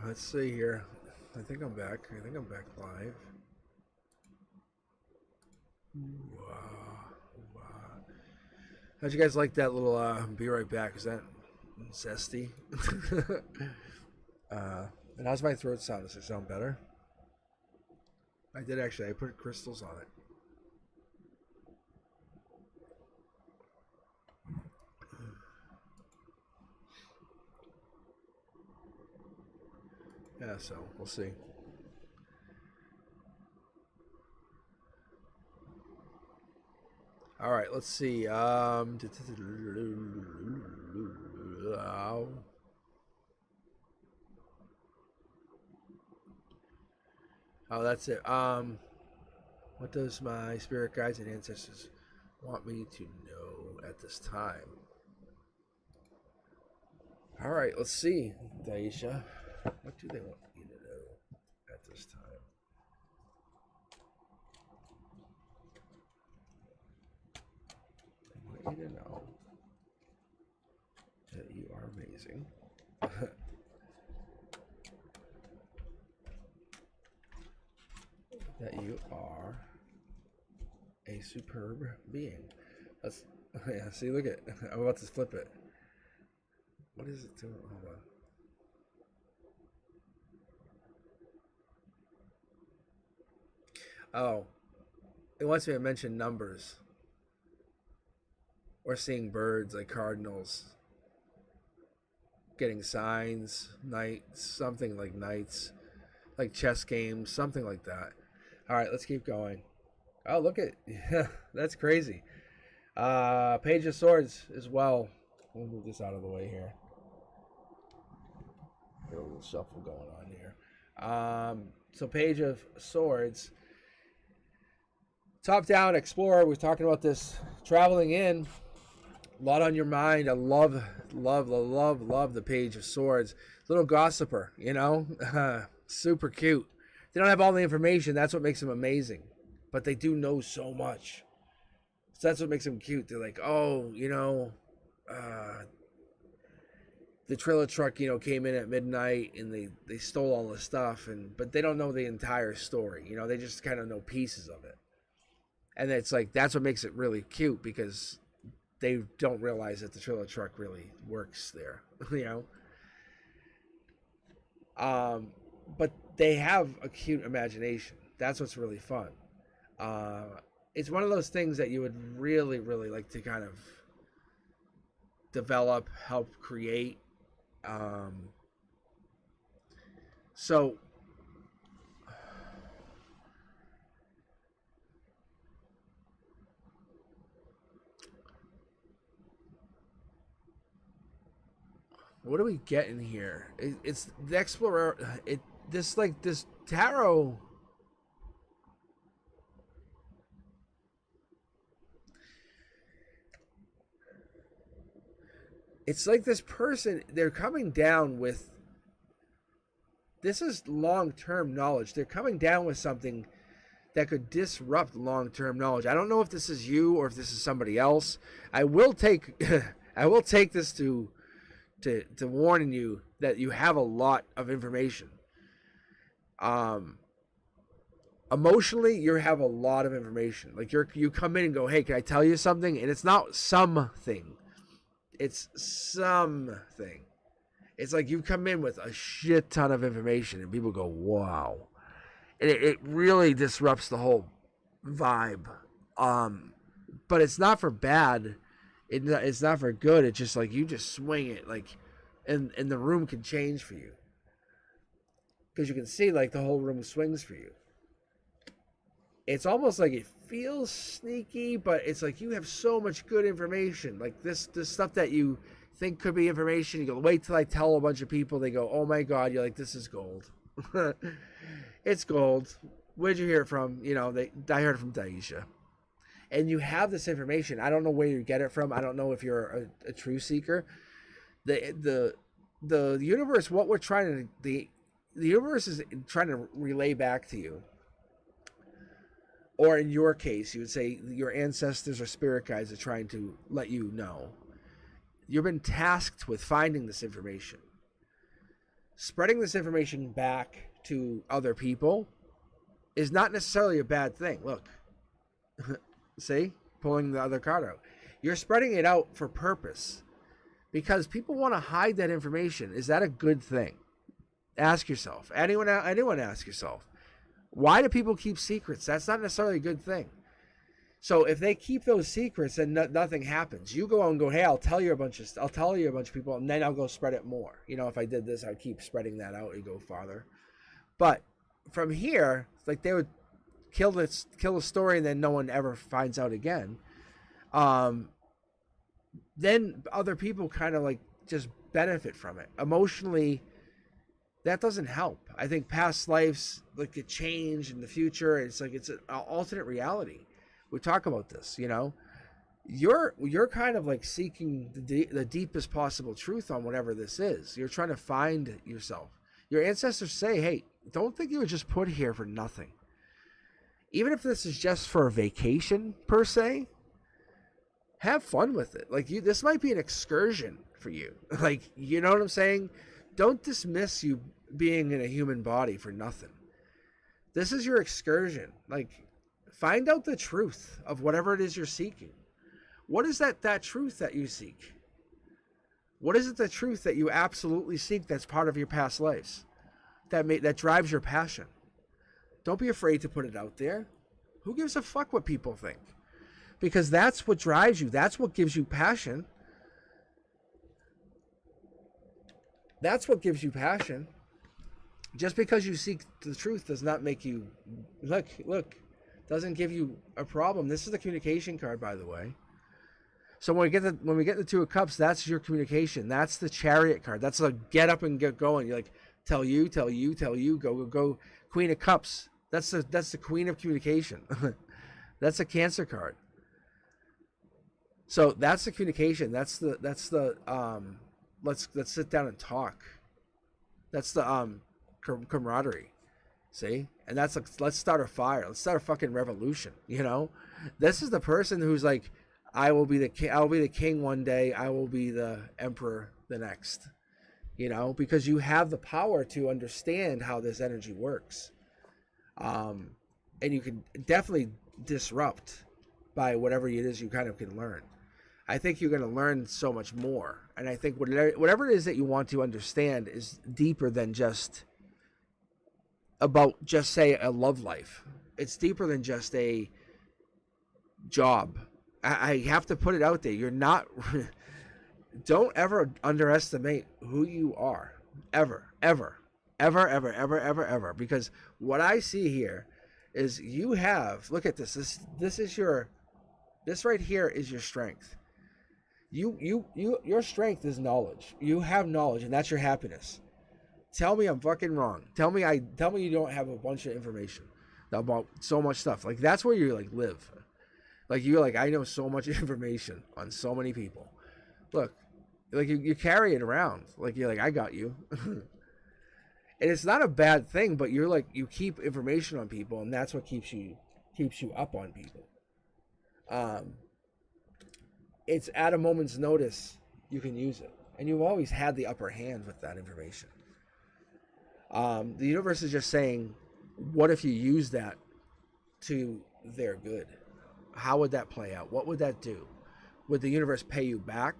Let's see here. I think I'm back. I think I'm back live. Wow. How'd you guys like that little be right back? Is that zesty? And how's my throat sound? Does it sound better? I did actually. I put crystals on it. Yeah, so we'll see. All right, let's see. Oh, that's it. What does my spirit guides and ancestors want me to know at this time? All right, let's see, Daisha. What do they want me to know at this time? They want you to know that you are amazing. That you are a superb being. That's, yeah, see, look at, I'm about to flip it. What is it doing? Hold on. Oh, it wants me to mention numbers. Or seeing birds like cardinals. Getting signs, knights, something like knights. Like chess games, something like that. Alright, let's keep going. Oh, look at, yeah, that's crazy. Page of Swords as well. We'll move this out of the way here. Got a little shuffle going on here. So Page of Swords. Top down explorer. We're talking about this traveling in. A lot on your mind. I love the Page of Swords. Little gossiper, you know, super cute. They don't have all the information. That's what makes them amazing. But they do know so much. So that's what makes them cute. They're like, oh, you know, the trailer truck, you know, came in at midnight and they stole all the stuff, but they don't know the entire story. You know, they just kind of know pieces of it. And it's like, that's what makes it really cute, because they don't realize that the trailer truck really works there, you know? But they have a cute imagination. That's what's really fun. It's one of those things that you would really, really like to kind of develop, help create. So what do we get in here? It's the Explorer. This tarot. It's like this person, they're coming down with, this is long-term knowledge. They're coming down with something that could disrupt long-term knowledge. I don't know if this is you or if this is somebody else. I will take this to warning you that you have a lot of information. Emotionally, you have a lot of information. Like you come in and go, hey, can I tell you something? And it's not something. It's something. It's like you come in with a shit ton of information and people go, wow. And it really disrupts the whole vibe. But it's not for bad. It's not for good. It's just like you just swing it, like, and the room can change for you. Because you can see like the whole room swings for you. It's almost like it feels sneaky, but it's like you have so much good information. Like this stuff that you think could be information, you go, wait till I tell a bunch of people. They go, oh my God, you're like, this is gold. It's gold. Where'd you hear it from? You know, I heard it from Daisha. And you have this information. I don't know where you get it from. I don't know if you're a true seeker. The universe, what we're trying to, the universe is trying to relay back to you. Or in your case, you would say your ancestors or spirit guides are trying to let you know. You've been tasked with finding this information. spreading this information back to other people is not necessarily a bad thing. Look, see, pulling the other card out. You're spreading it out for purpose because people want to hide that information. Is that a good thing? Ask yourself. Anyone ask yourself. Why do people keep secrets? That's not necessarily a good thing. So if they keep those secrets and nothing happens, you go out and go, hey, I'll tell you a bunch of people, and then I'll go spread it more. You know, if I did this, I'd keep spreading that out and go farther. But from here, like they would kill the story, and then no one ever finds out again. Then other people kind of like just benefit from it emotionally. That doesn't help. I think past lives like get changed in the future. It's like it's an alternate reality. We talk about this, you know. You're kind of like seeking the deepest possible truth on whatever this is. You're trying to find yourself. Your ancestors say, hey, don't think you were just put here for nothing. Even if this is just for a vacation per se, have fun with it. Like this might be an excursion for you. Like, you know what I'm saying? Don't dismiss you being in a human body for nothing. This is your excursion. Like, find out the truth of whatever it is you're seeking. What is that truth that you seek? What is it the truth that you absolutely seek that's part of your past lives? That drives your passion. Don't be afraid to put it out there. Who gives a fuck what people think? Because that's what drives you. That's what gives you passion. That's what gives you passion. Just because you seek the truth does not make you... Look. Doesn't give you a problem. This is the communication card, by the way. So when we get the Two of Cups, that's your communication. That's the Chariot card. That's a get up and get going. You're like, tell you, go. Queen of Cups. That's the Queen of Communication. That's a Cancer card. So that's the communication. That's the let's sit down and talk. That's the camaraderie. See? And that's like, let's start a fire. Let's start a fucking revolution, you know? This is the person who's like, I will be the king one day. I will be the emperor the next. You know, because you have the power to understand how this energy works. And you can definitely disrupt by whatever it is you kind of can learn. I think you're going to learn so much more. And I think whatever it is that you want to understand is deeper than just about just say a love life. It's deeper than just a job. I have to put it out there. You're not don't ever underestimate who you are. Ever. Because what I see here is you have, look at this. This right here is your strength. Your strength is knowledge. You have knowledge, and that's your happiness. Tell me I'm fucking wrong. Tell me you don't have a bunch of information about so much stuff. Like that's where you like live. Like you're like, I know so much information on so many people. Look, like you carry it around. Like you're like, I got you. And it's not a bad thing, but you're like, you keep information on people, and that's what keeps you up on people. It's at a moment's notice you can use it, and you've always had the upper hand with that information. The universe is just saying, what if you use that to their good? How would that play out? What would that do? Would the universe pay you back?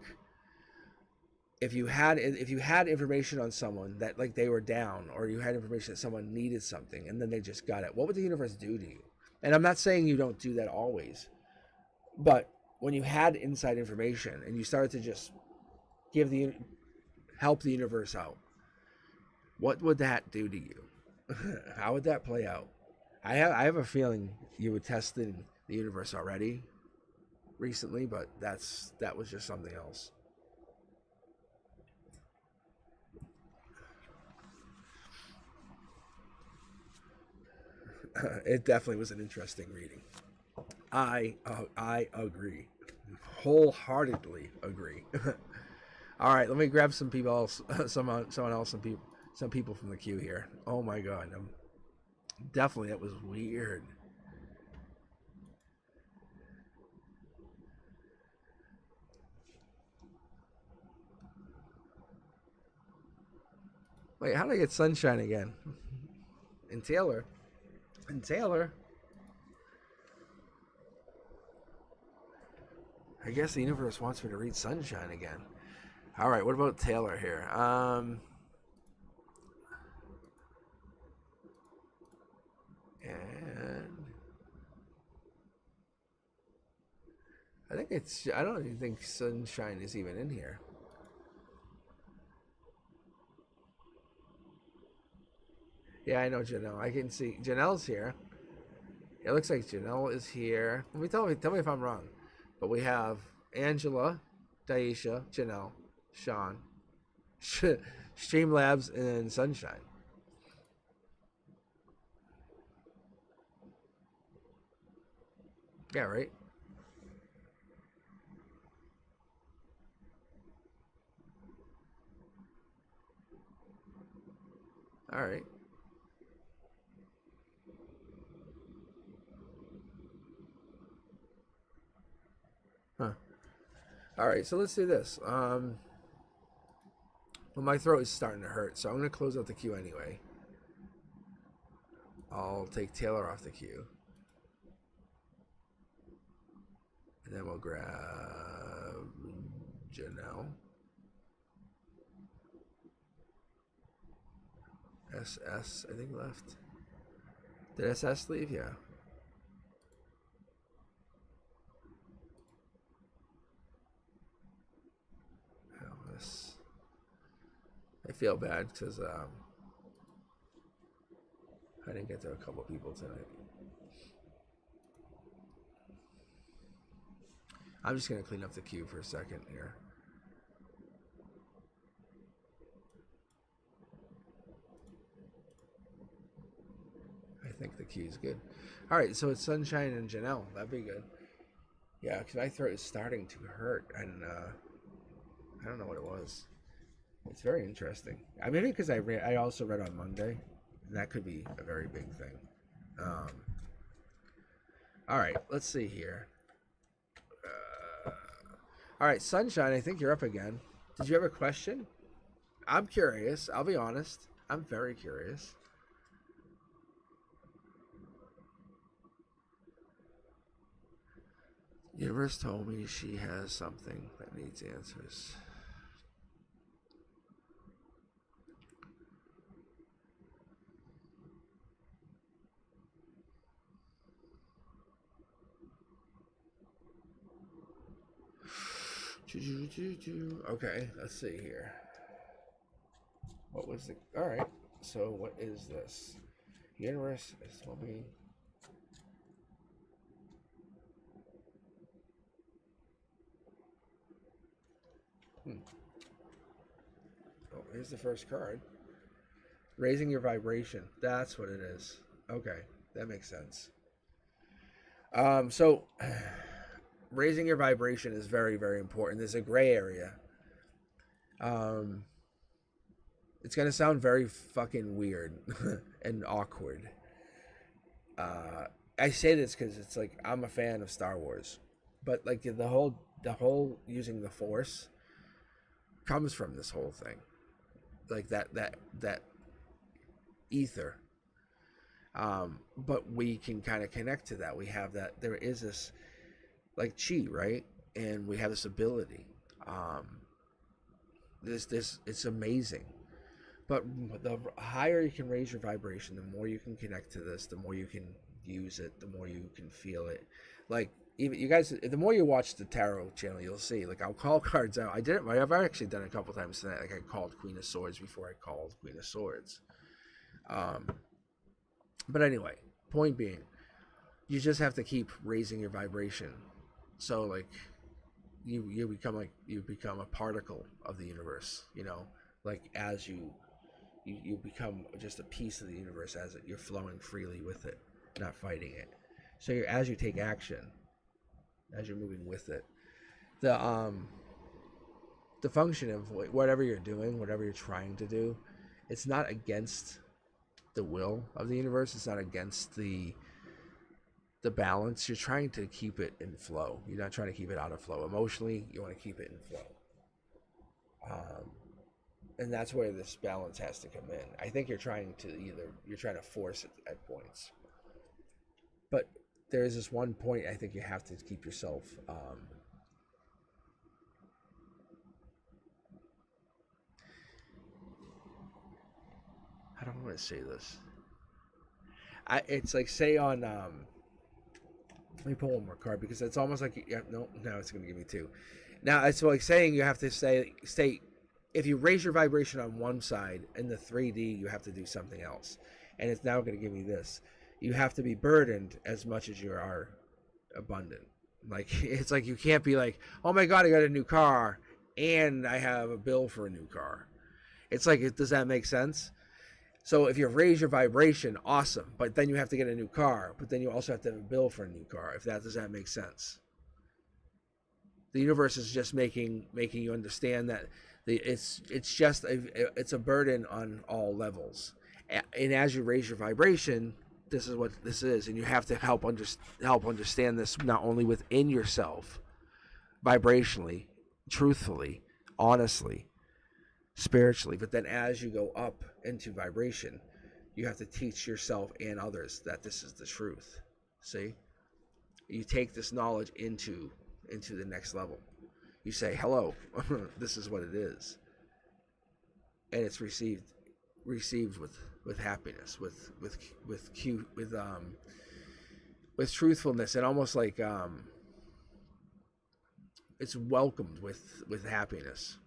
If you had information on someone that like they were down, or you had information that someone needed something and then they just got it, what would the universe do to you? And I'm not saying you don't do that always, but when you had inside information and you started to just help the universe out, what would that do to you? How would that play out? I have a feeling you were testing the universe already recently, but that was just something else. It definitely was an interesting reading. I agree, wholeheartedly agree. All right, let me grab some people else, someone else, some people from the queue here. Oh my god, definitely that was weird. Wait, how did I get sunshine again? And Taylor. And Taylor. I guess the universe wants me to read sunshine again. All right, what about Taylor here? And I think it's. I don't even think sunshine is even in here. Yeah, I know Janelle. I can see Janelle's here. It looks like Janelle is here. Tell me if I'm wrong. But we have Angela, Daisha, Janelle, Sean, Streamlabs, and Sunshine. Yeah, right. All right. Huh. All right. So let's do this. Well, my throat is starting to hurt, so I'm gonna close out the queue anyway. I'll take Taylor off the queue, and then we'll grab Janelle. SS, I think, left. Did SS leave? Yeah. Alice. I feel bad because I didn't get to a couple people tonight. I'm just going to clean up the queue for a second here. I think the queue is good. All right, so it's Sunshine and Janelle. That'd be good. Yeah, because my throat is starting to hurt, and I don't know what it was. It's very interesting. I mean, because I also read on Monday, and that could be a very big thing. All right, let's see here. All right, Sunshine, I think you're up again. Did you have a question? I'm curious. I'll be honest. I'm very curious. Universe told me she has something that needs answers. Okay, let's see here. What was the... All right, so what is this? Universe is told me... Oh, here's the first card. Raising your vibration. That's what it is. Okay, that makes sense. So raising your vibration is very, very important. There's a gray area. It's gonna sound very fucking weird and awkward. I say this because it's like I'm a fan of Star Wars, but like the whole using the Force comes from this whole thing, like that ether. But we can kind of connect to that. We have that. There is this like chi, right? And we have this ability. This it's amazing. But the higher you can raise your vibration, the more you can connect to this, the more you can use it, the more you can feel it. Like even you guys, the more you watch the tarot channel, you'll see. Like I'll call cards out. I've actually done it a couple times tonight. Like I called Queen of Swords before I called Queen of Swords. But anyway, point being, you just have to keep raising your vibration. So like you become a particle of the universe. You know, like as you become just a piece of the universe as you're flowing freely with it, not fighting it. So as you take action, as you're moving with it, the function of whatever you're doing, whatever you're trying to do, it's not against the will of the universe. It's not against the balance. You're trying to keep it in flow. You're not trying to keep it out of flow. Emotionally, you want to keep it in flow. And that's where this balance has to come in. I think you're trying to force it at points, but there is this one point I think you have to keep yourself. How do I want to say this? It's like say on. Let me pull one more card because it's almost like no, it's going to give me two. Now it's like saying you have to stay. If you raise your vibration on one side in the 3D, you have to do something else, and it's now going to give me this. You have to be burdened as much as you are abundant. Like it's like you can't be like, oh my god, I got a new car and I have a bill for a new car. It's like, does that make sense? So if you raise your vibration, awesome, but then you have to get a new car, but then you also have to have a bill for a new car. Does that make sense? The universe is just making you understand that it's a burden on all levels, and as you raise your vibration, this is what this is, and you have to help understand this not only within yourself, vibrationally, truthfully, honestly, spiritually, but then as you go up into vibration, you have to teach yourself and others that this is the truth. See, you take this knowledge into the next level. You say, hello, this is what it is, and it's received with happiness, with truthfulness, and almost like it's welcomed with happiness.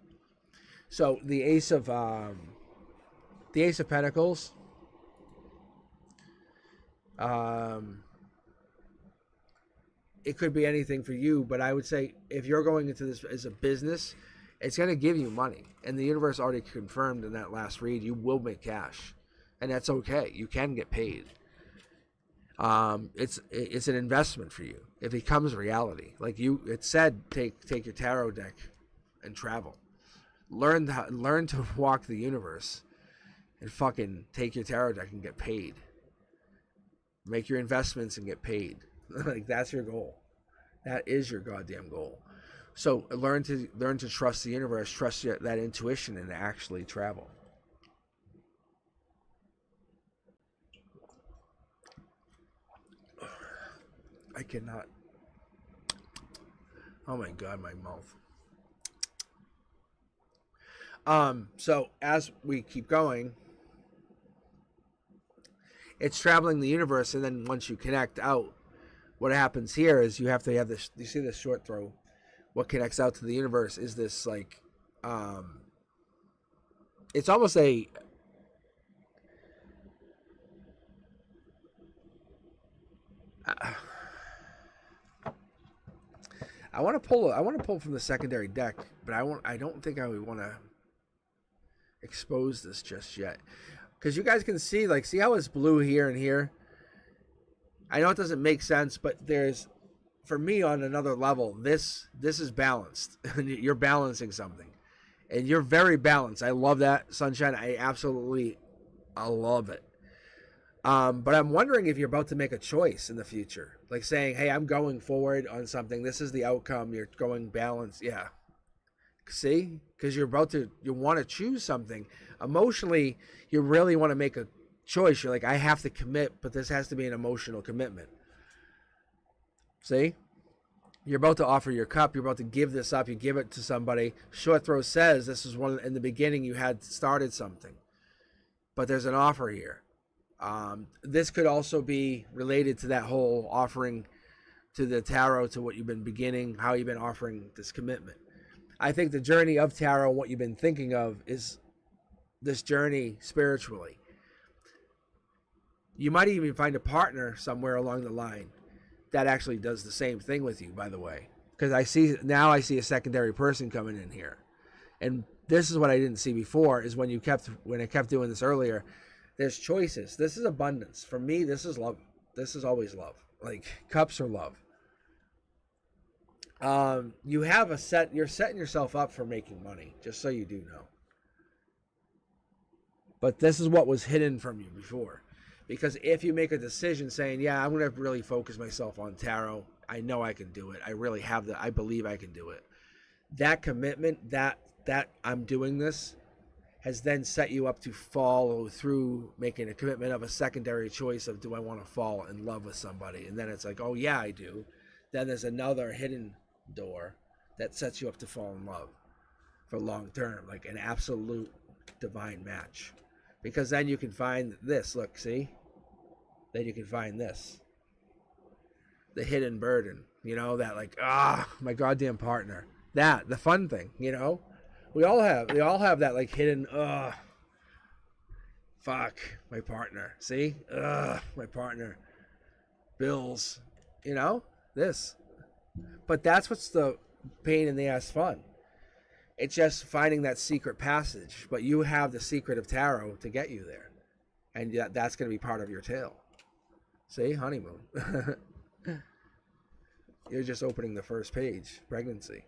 So the Ace of Pentacles, it could be anything for you, but I would say if you're going into this as a business, it's going to give you money, and the universe already confirmed in that last read you will make cash, and that's okay. You can get paid. It's an investment for you. It becomes reality. Like it said, take your tarot deck and travel. Learn to walk the universe, and fucking take your tarot deck and get paid. Make your investments and get paid. Like that's your goal. That is your goddamn goal. So learn to trust the universe, trust that intuition, and actually travel. I cannot. Oh my god, my mouth. So as we keep going, it's traveling the universe, and then once you connect out, what happens here is you have to have this. You see this short throw? What connects out to the universe is this like, it's almost a. I want to pull from the secondary deck, but I don't think I would want to expose this just yet, because you guys can see how it's blue here and here. I know it doesn't make sense, but there's, for me, on another level, this is balanced. You're balancing something, and you're very balanced. I love that, Sunshine. I love it. But I'm wondering if you're about to make a choice in the future, like saying, hey, I'm going forward on something. This is the outcome. You're going balanced. Yeah. See? Because you want to choose something. Emotionally, you really want to make a choice. You're like, I have to commit, but this has to be an emotional commitment. See? You're about to offer your cup. You're about to give this up. You give it to somebody. Short throw says this is one in the beginning you had started something, but there's an offer here. This could also be related to that whole offering to the tarot, to what you've been beginning, how you've been offering this commitment. I think the journey of tarot, what you've been thinking of, is this journey spiritually. You might even find a partner somewhere along the line that actually does the same thing with you, by the way. Because I see a secondary person coming in here. And this is what I didn't see before, is when I kept doing this earlier, there's choices. This is abundance. For me, this is love. This is always love. Like, cups are love. You're setting yourself up for making money, just so you do know. But this is what was hidden from you before. Because if you make a decision saying, yeah, I'm going to really focus myself on tarot, I know I can do it. I really have I believe I can do it. That commitment, that I'm doing this, has then set you up to follow through making a commitment of a secondary choice of, do I want to fall in love with somebody? And then it's like, oh yeah, I do. Then there's another hidden door that sets you up to fall in love for long term, like an absolute divine match. Because then you can find this, look, see? Then you can find this. The hidden burden, you know, that like, my goddamn partner. That, the fun thing, you know? We all have that like hidden, fuck, my partner. See? My partner. Bills, you know? This. But that's what's the pain in the ass fun. It's just finding that secret passage, but you have the secret of tarot to get you there. And that's going to be part of your tale. See? Honeymoon. You're just opening the first page. Pregnancy.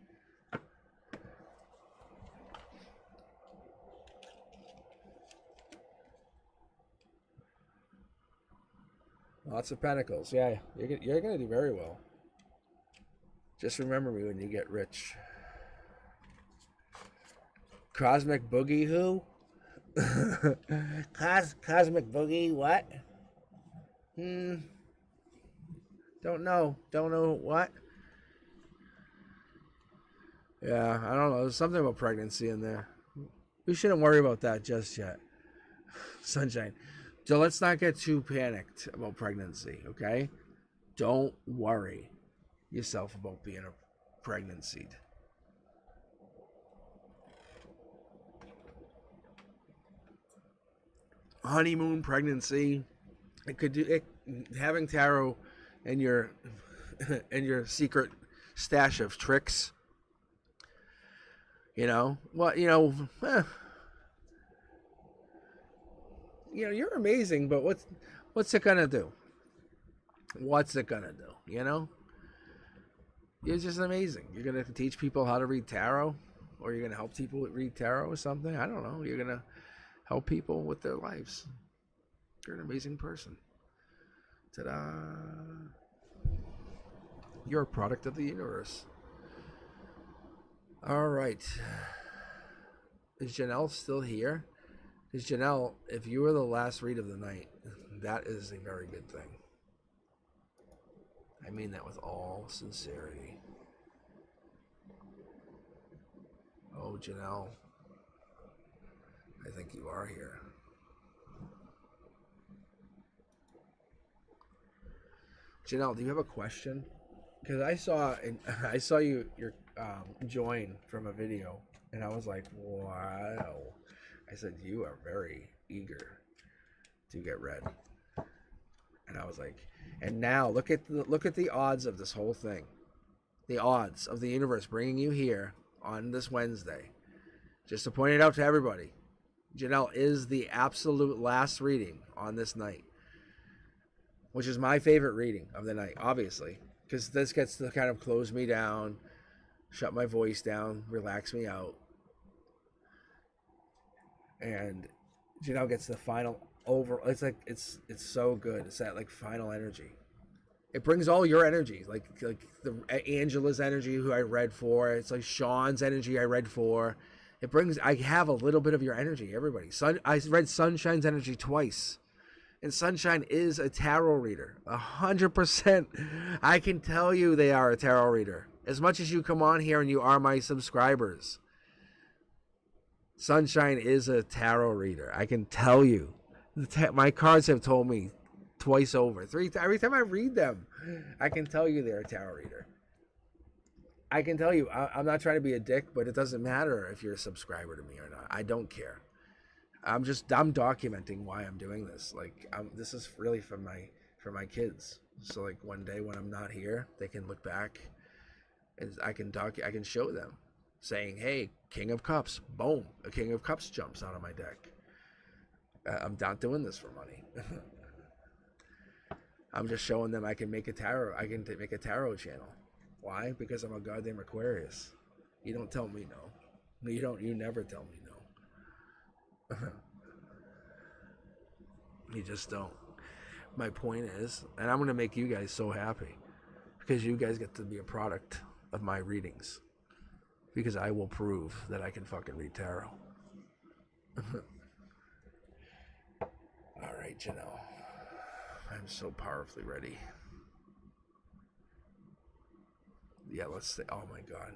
Lots of pentacles. Yeah, you're going to do very well. Just remember me when you get rich. Cosmic Boogie who? Cosmic Boogie what? Don't know. Don't know what? Yeah, I don't know. There's something about pregnancy in there. We shouldn't worry about that just yet. Sunshine. So let's not get too panicked about pregnancy, okay? Don't worry yourself about being pregnancy. Honeymoon, pregnancy. It could do it. Having tarot in your secret stash of tricks. You know what? You're amazing, but what's it gonna do? What's it gonna do? You know, you're just amazing. You're gonna teach people how to read tarot, or you're gonna help people read tarot or something. I don't know. You're gonna help people with their lives. You're an amazing person. Ta-da! You're a product of the universe. All right. Is Janelle still here? Because Janelle, if you were the last read of the night, that is a very good thing. I mean that with all sincerity. Oh, Janelle, I think you are here. Janelle, do you have a question? Because I saw you join from a video, and I was like, wow. I said, you are very eager to get read. And I was like, and now look at the odds of this whole thing. The odds of the universe bringing you here on this Wednesday. Just to point it out to everybody, Janelle is the absolute last reading on this night, which is my favorite reading of the night, obviously, because this gets to kind of close me down, shut my voice down, relax me out. And Janelle gets the final over. It's like it's so good. It's that like final energy. It brings all your energy, like the Angela's energy, who I read for. It's like Sean's energy I read for. It brings. I have a little bit of your energy. Everybody. I read Sunshine's energy twice, and Sunshine is a tarot reader. 100%. I can tell you they are a tarot reader. As much as you come on here and you are my subscribers. Sunshine is a tarot reader. I can tell you. My cards have told me twice over. Every time I read them, I can tell you they're a tarot reader. I can tell you, I'm not trying to be a dick, but it doesn't matter if you're a subscriber to me or not. I don't care. I'm documenting why I'm doing this. Like, this is really for my kids. So like one day when I'm not here, they can look back and I can show them. Saying, hey, King of Cups, boom, a King of Cups jumps out of my deck. I'm not doing this for money. I'm just showing them I can make a tarot. I can make a tarot channel. Why? Because I'm a goddamn Aquarius. You don't tell me no. You never tell me no. You just don't. My point is, and I'm going to make you guys so happy, because you guys get to be a product of my readings. Because I will prove that I can fucking read tarot. All right, Janelle. I'm so powerfully ready. Yeah, let's say, oh my God.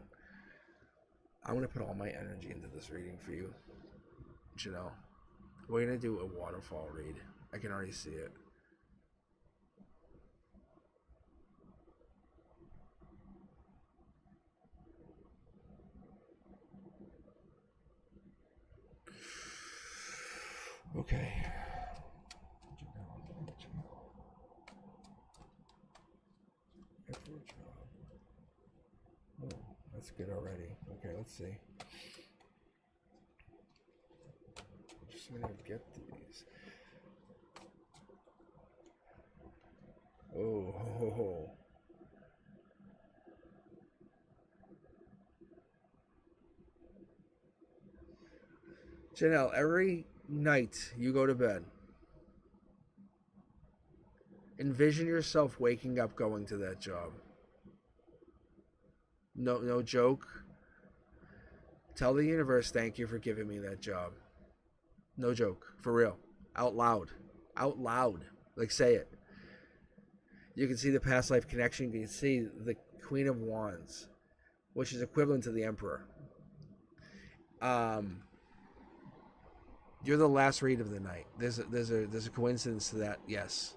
I'm going to put all my energy into this reading for you, Janelle. We're going to do a waterfall read. I can already see it. Okay. Oh, that's good already. Okay, let's see. I'm just gonna get these. Oh, ho, ho. Janelle, every night you go to bed, envision yourself waking up going to that job. No joke. Tell the universe thank you for giving me that job. No joke. For real. Out loud. Out loud. Like, say it. You can see the past life connection. You can see the Queen of Wands, which is equivalent to the Emperor. You're the last read of the night. There's a coincidence to that. Yes.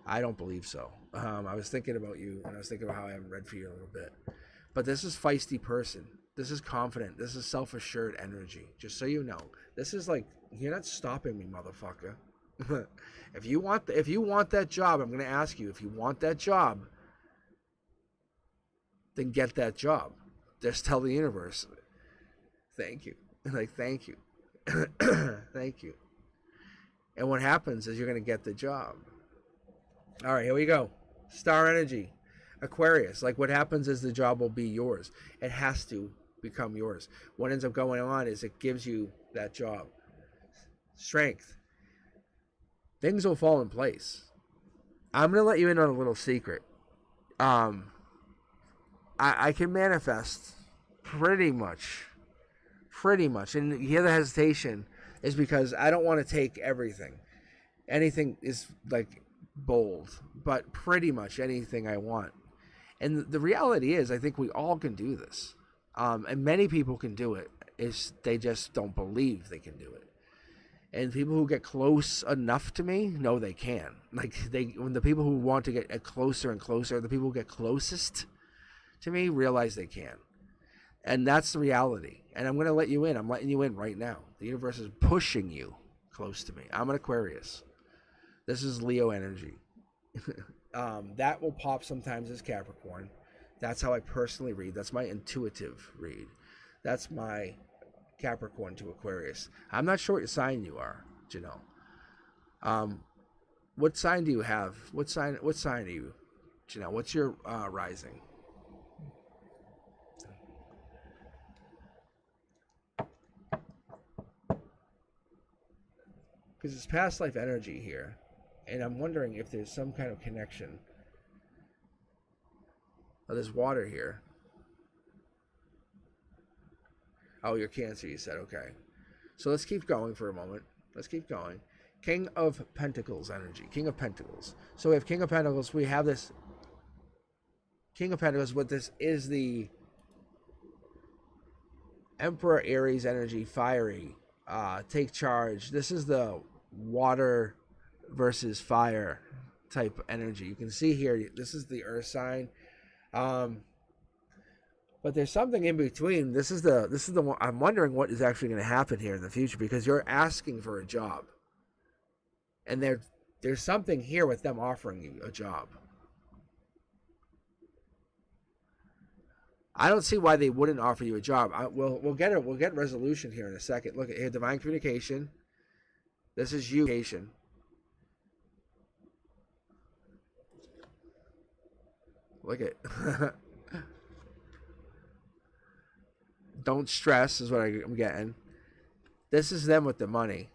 I don't believe so. I was thinking about you, and I was thinking about how I haven't read for you a little bit. But this is feisty person. This is confident. This is self-assured energy. Just so you know, this is like, you're not stopping me, motherfucker. If you want that job, I'm going to ask you, if you want that job, then get that job. Just tell the universe, thank you. Like, thank you. Thank you. And what happens is you're going to get the job. All right, here we go. Star energy. Aquarius. Like, what happens is the job will be yours. It has to become yours. What ends up going on is it gives you that job. Strength. Things will fall in place. I'm going to let you in on a little secret. I can manifest pretty much. And here the hesitation is because I don't want to take everything. Anything is like bold, but pretty much anything I want. And the reality is, I think we all can do this. And many people can do it. They just don't believe they can do it. And people who get close enough to me know they can. Like, when the people who want to get closer and closer, the people who get closest to me realize they can. And that's the reality. And I'm going to let you in. I'm letting you in right now. The universe is pushing you close to me. I'm an Aquarius. This is Leo energy. That will pop sometimes as Capricorn. That's how I personally read. That's my intuitive read. That's my Capricorn to Aquarius. I'm not sure what sign you are, Janelle. What sign do you have? What sign are you, Janelle? What's your rising? Because it's past life energy here, and I'm wondering if there's some kind of connection. Oh, there's water here. Oh, you're Cancer, you said. Okay. So let's keep going for a moment. Let's keep going. King of Pentacles energy. King of Pentacles. So we have King of Pentacles. We have this King of Pentacles. What this is, the Emperor Aries energy. Fiery. Take charge. This is the water versus fire type energy. You can see here, this is the earth sign. But there's something in between. This is the one. I'm wondering what is actually going to happen here in the future, because you're asking for a job, and there's something here with them offering you a job. I don't see why they wouldn't offer you a job. We'll get resolution here in a second. Look at here, divine communication. This is you. Look at. Don't stress is what I'm getting. This is them with the money.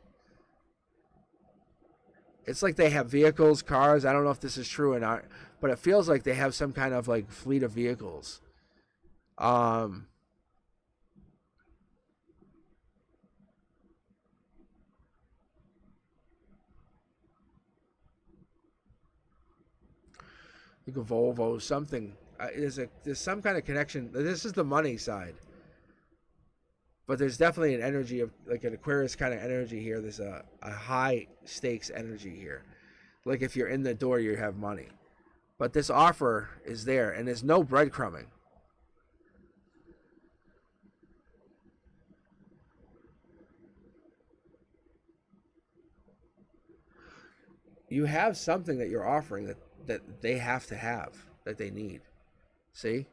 It's like they have vehicles, cars. I don't know if this is true or not, but it feels like they have some kind of like fleet of vehicles. You could Volvo something. There's some kind of connection. This is the money side, but there's definitely an energy of like an Aquarius kind of energy here. There's a high stakes energy here. Like if you're in the door, you have money. But this offer is there, and there's no breadcrumbing. You have something that you're offering that they have to have, that they need. See?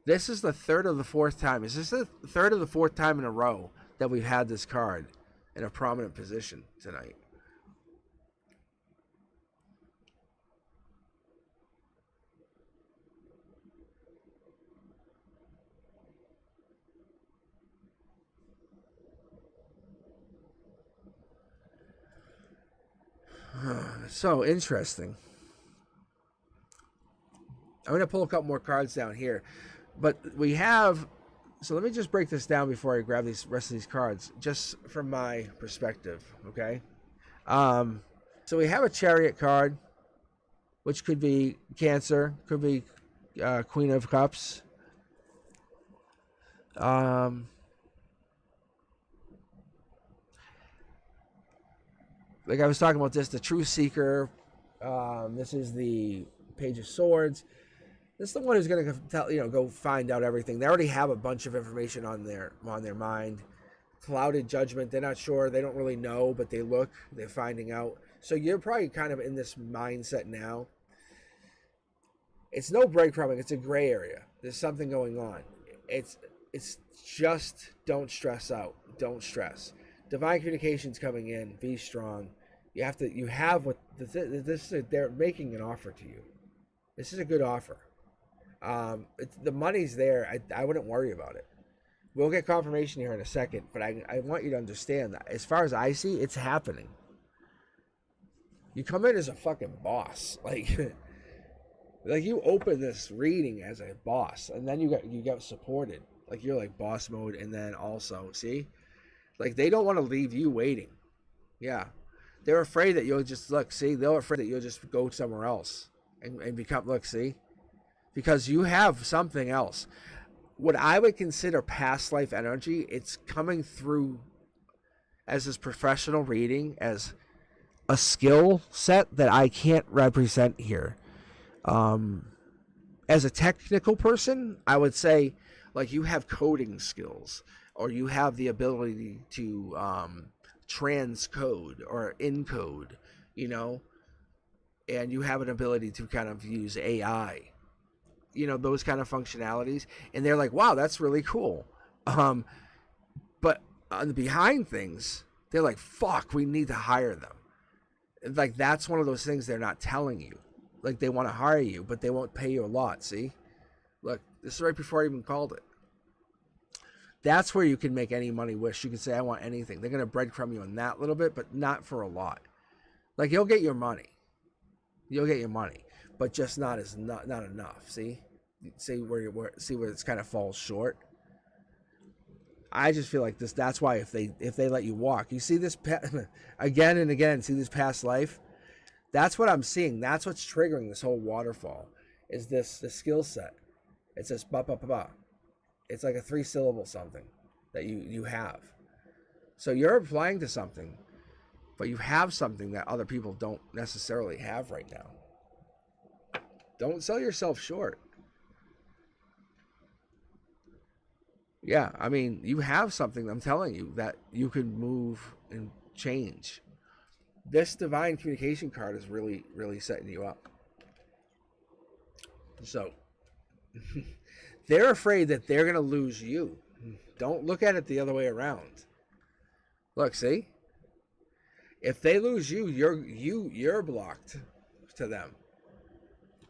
This is the third or the fourth time. Is this the third or the fourth time in a row that we've had this card in a prominent position tonight? So interesting. I'm going to pull a couple more cards down here. But we have... So let me just break this down before I grab these rest of these cards, just from my perspective, okay? So we have a Chariot card, which could be Cancer, could be Queen of Cups. Like I was talking about this, the Truth Seeker. This is the Page of Swords. This is the one who's going to tell, go find out everything. They already have a bunch of information on their mind. Clouded judgment. They're not sure. They don't really know, but they look. They're finding out. So you're probably kind of in this mindset now. It's no breadcrumbing. It's a gray area. There's something going on. It's just don't stress out. Don't stress. Divine communication's coming in. Be strong. You have what this is. They're making an offer to you. This is a good offer. The money's there. I wouldn't worry about it. We'll get confirmation here in a second, but I want you to understand that as far as I see, it's happening. You come in as a fucking boss, like you open this reading as a boss, and then you get supported, like you're like boss mode, and then also see, like they don't want to leave you waiting. Yeah, they're afraid that you'll just they're afraid that you'll just go somewhere else and become see. Because you have something else. What I would consider past life energy, it's coming through as this professional reading, as a skill set that I can't represent here. As a technical person, I would say, like, you have coding skills, or you have the ability to transcode or encode, and you have an ability to kind of use AI. Those kind of functionalities, and they're like, wow, that's really cool. But on the behind things, they're like, fuck, we need to hire them. Like, that's one of those things they're not telling you. Like, they want to hire you, but they won't pay you a lot. See, look, this is right before I even called it. That's where you can make any money wish. You can say, I want anything. They're going to breadcrumb you on that little bit, but not for a lot. Like, you'll get your money, but just not enough. See where it's kind of falls short. I just feel like this. That's why if they let you walk, you see this again and again. See this past life. That's what I'm seeing. That's what's triggering this whole waterfall. Is the skill set? It's this ba ba ba ba. It's like a 3-syllable something that you have. So you're applying to something, but you have something that other people don't necessarily have right now. Don't sell yourself short. Yeah, I mean, you have something, I'm telling you, that you can move and change. This divine communication card is really, really setting you up. So, they're afraid that they're going to lose you. Don't look at it the other way around. Look, see? If they lose you, you're blocked to them.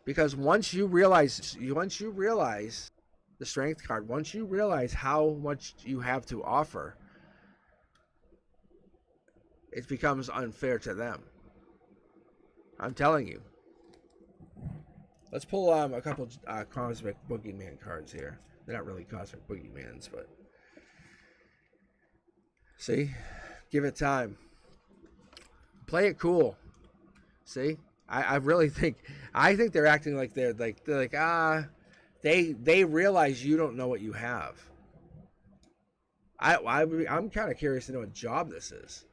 Because once you realize the strength card, once you realize how much you have to offer, it becomes unfair to them. I'm telling you. Let's pull a couple cosmic boogeyman cards here. They're not really cosmic boogeymans, but see, give it time. Play it cool. See, I really think they're acting like they realize you don't know what you have. I'm kind of curious to know what job this is,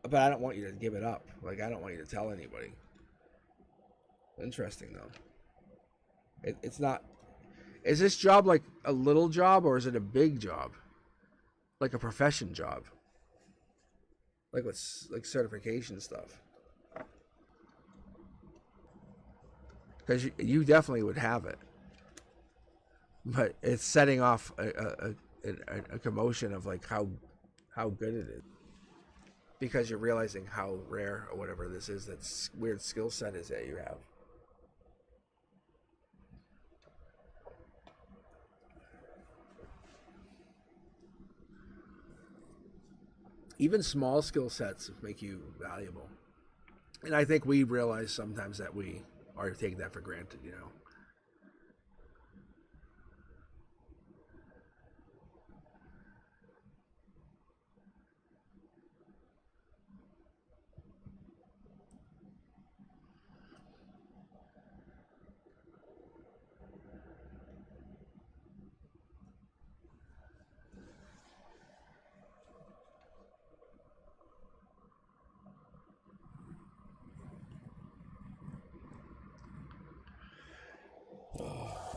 but I don't want you to give it up. Like I don't want you to tell anybody. Interesting though. It's not. Is this job like a little job or is it a big job? Like a profession job? Like what's like certification stuff? Because you definitely would have it, but it's setting off a commotion of like how good it is because you're realizing how rare or whatever this is, that weird skill set is that you have. Even small skill sets make you valuable, and I think we realize sometimes that we are taking that for granted. You know.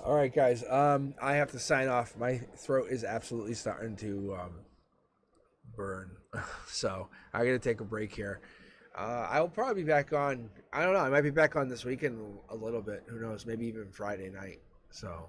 All right, guys. I have to sign off. My throat is absolutely starting to burn, so I got to take a break here. I'll probably be back on. I don't know. I might be back on this weekend a little bit. Who knows? Maybe even Friday night. So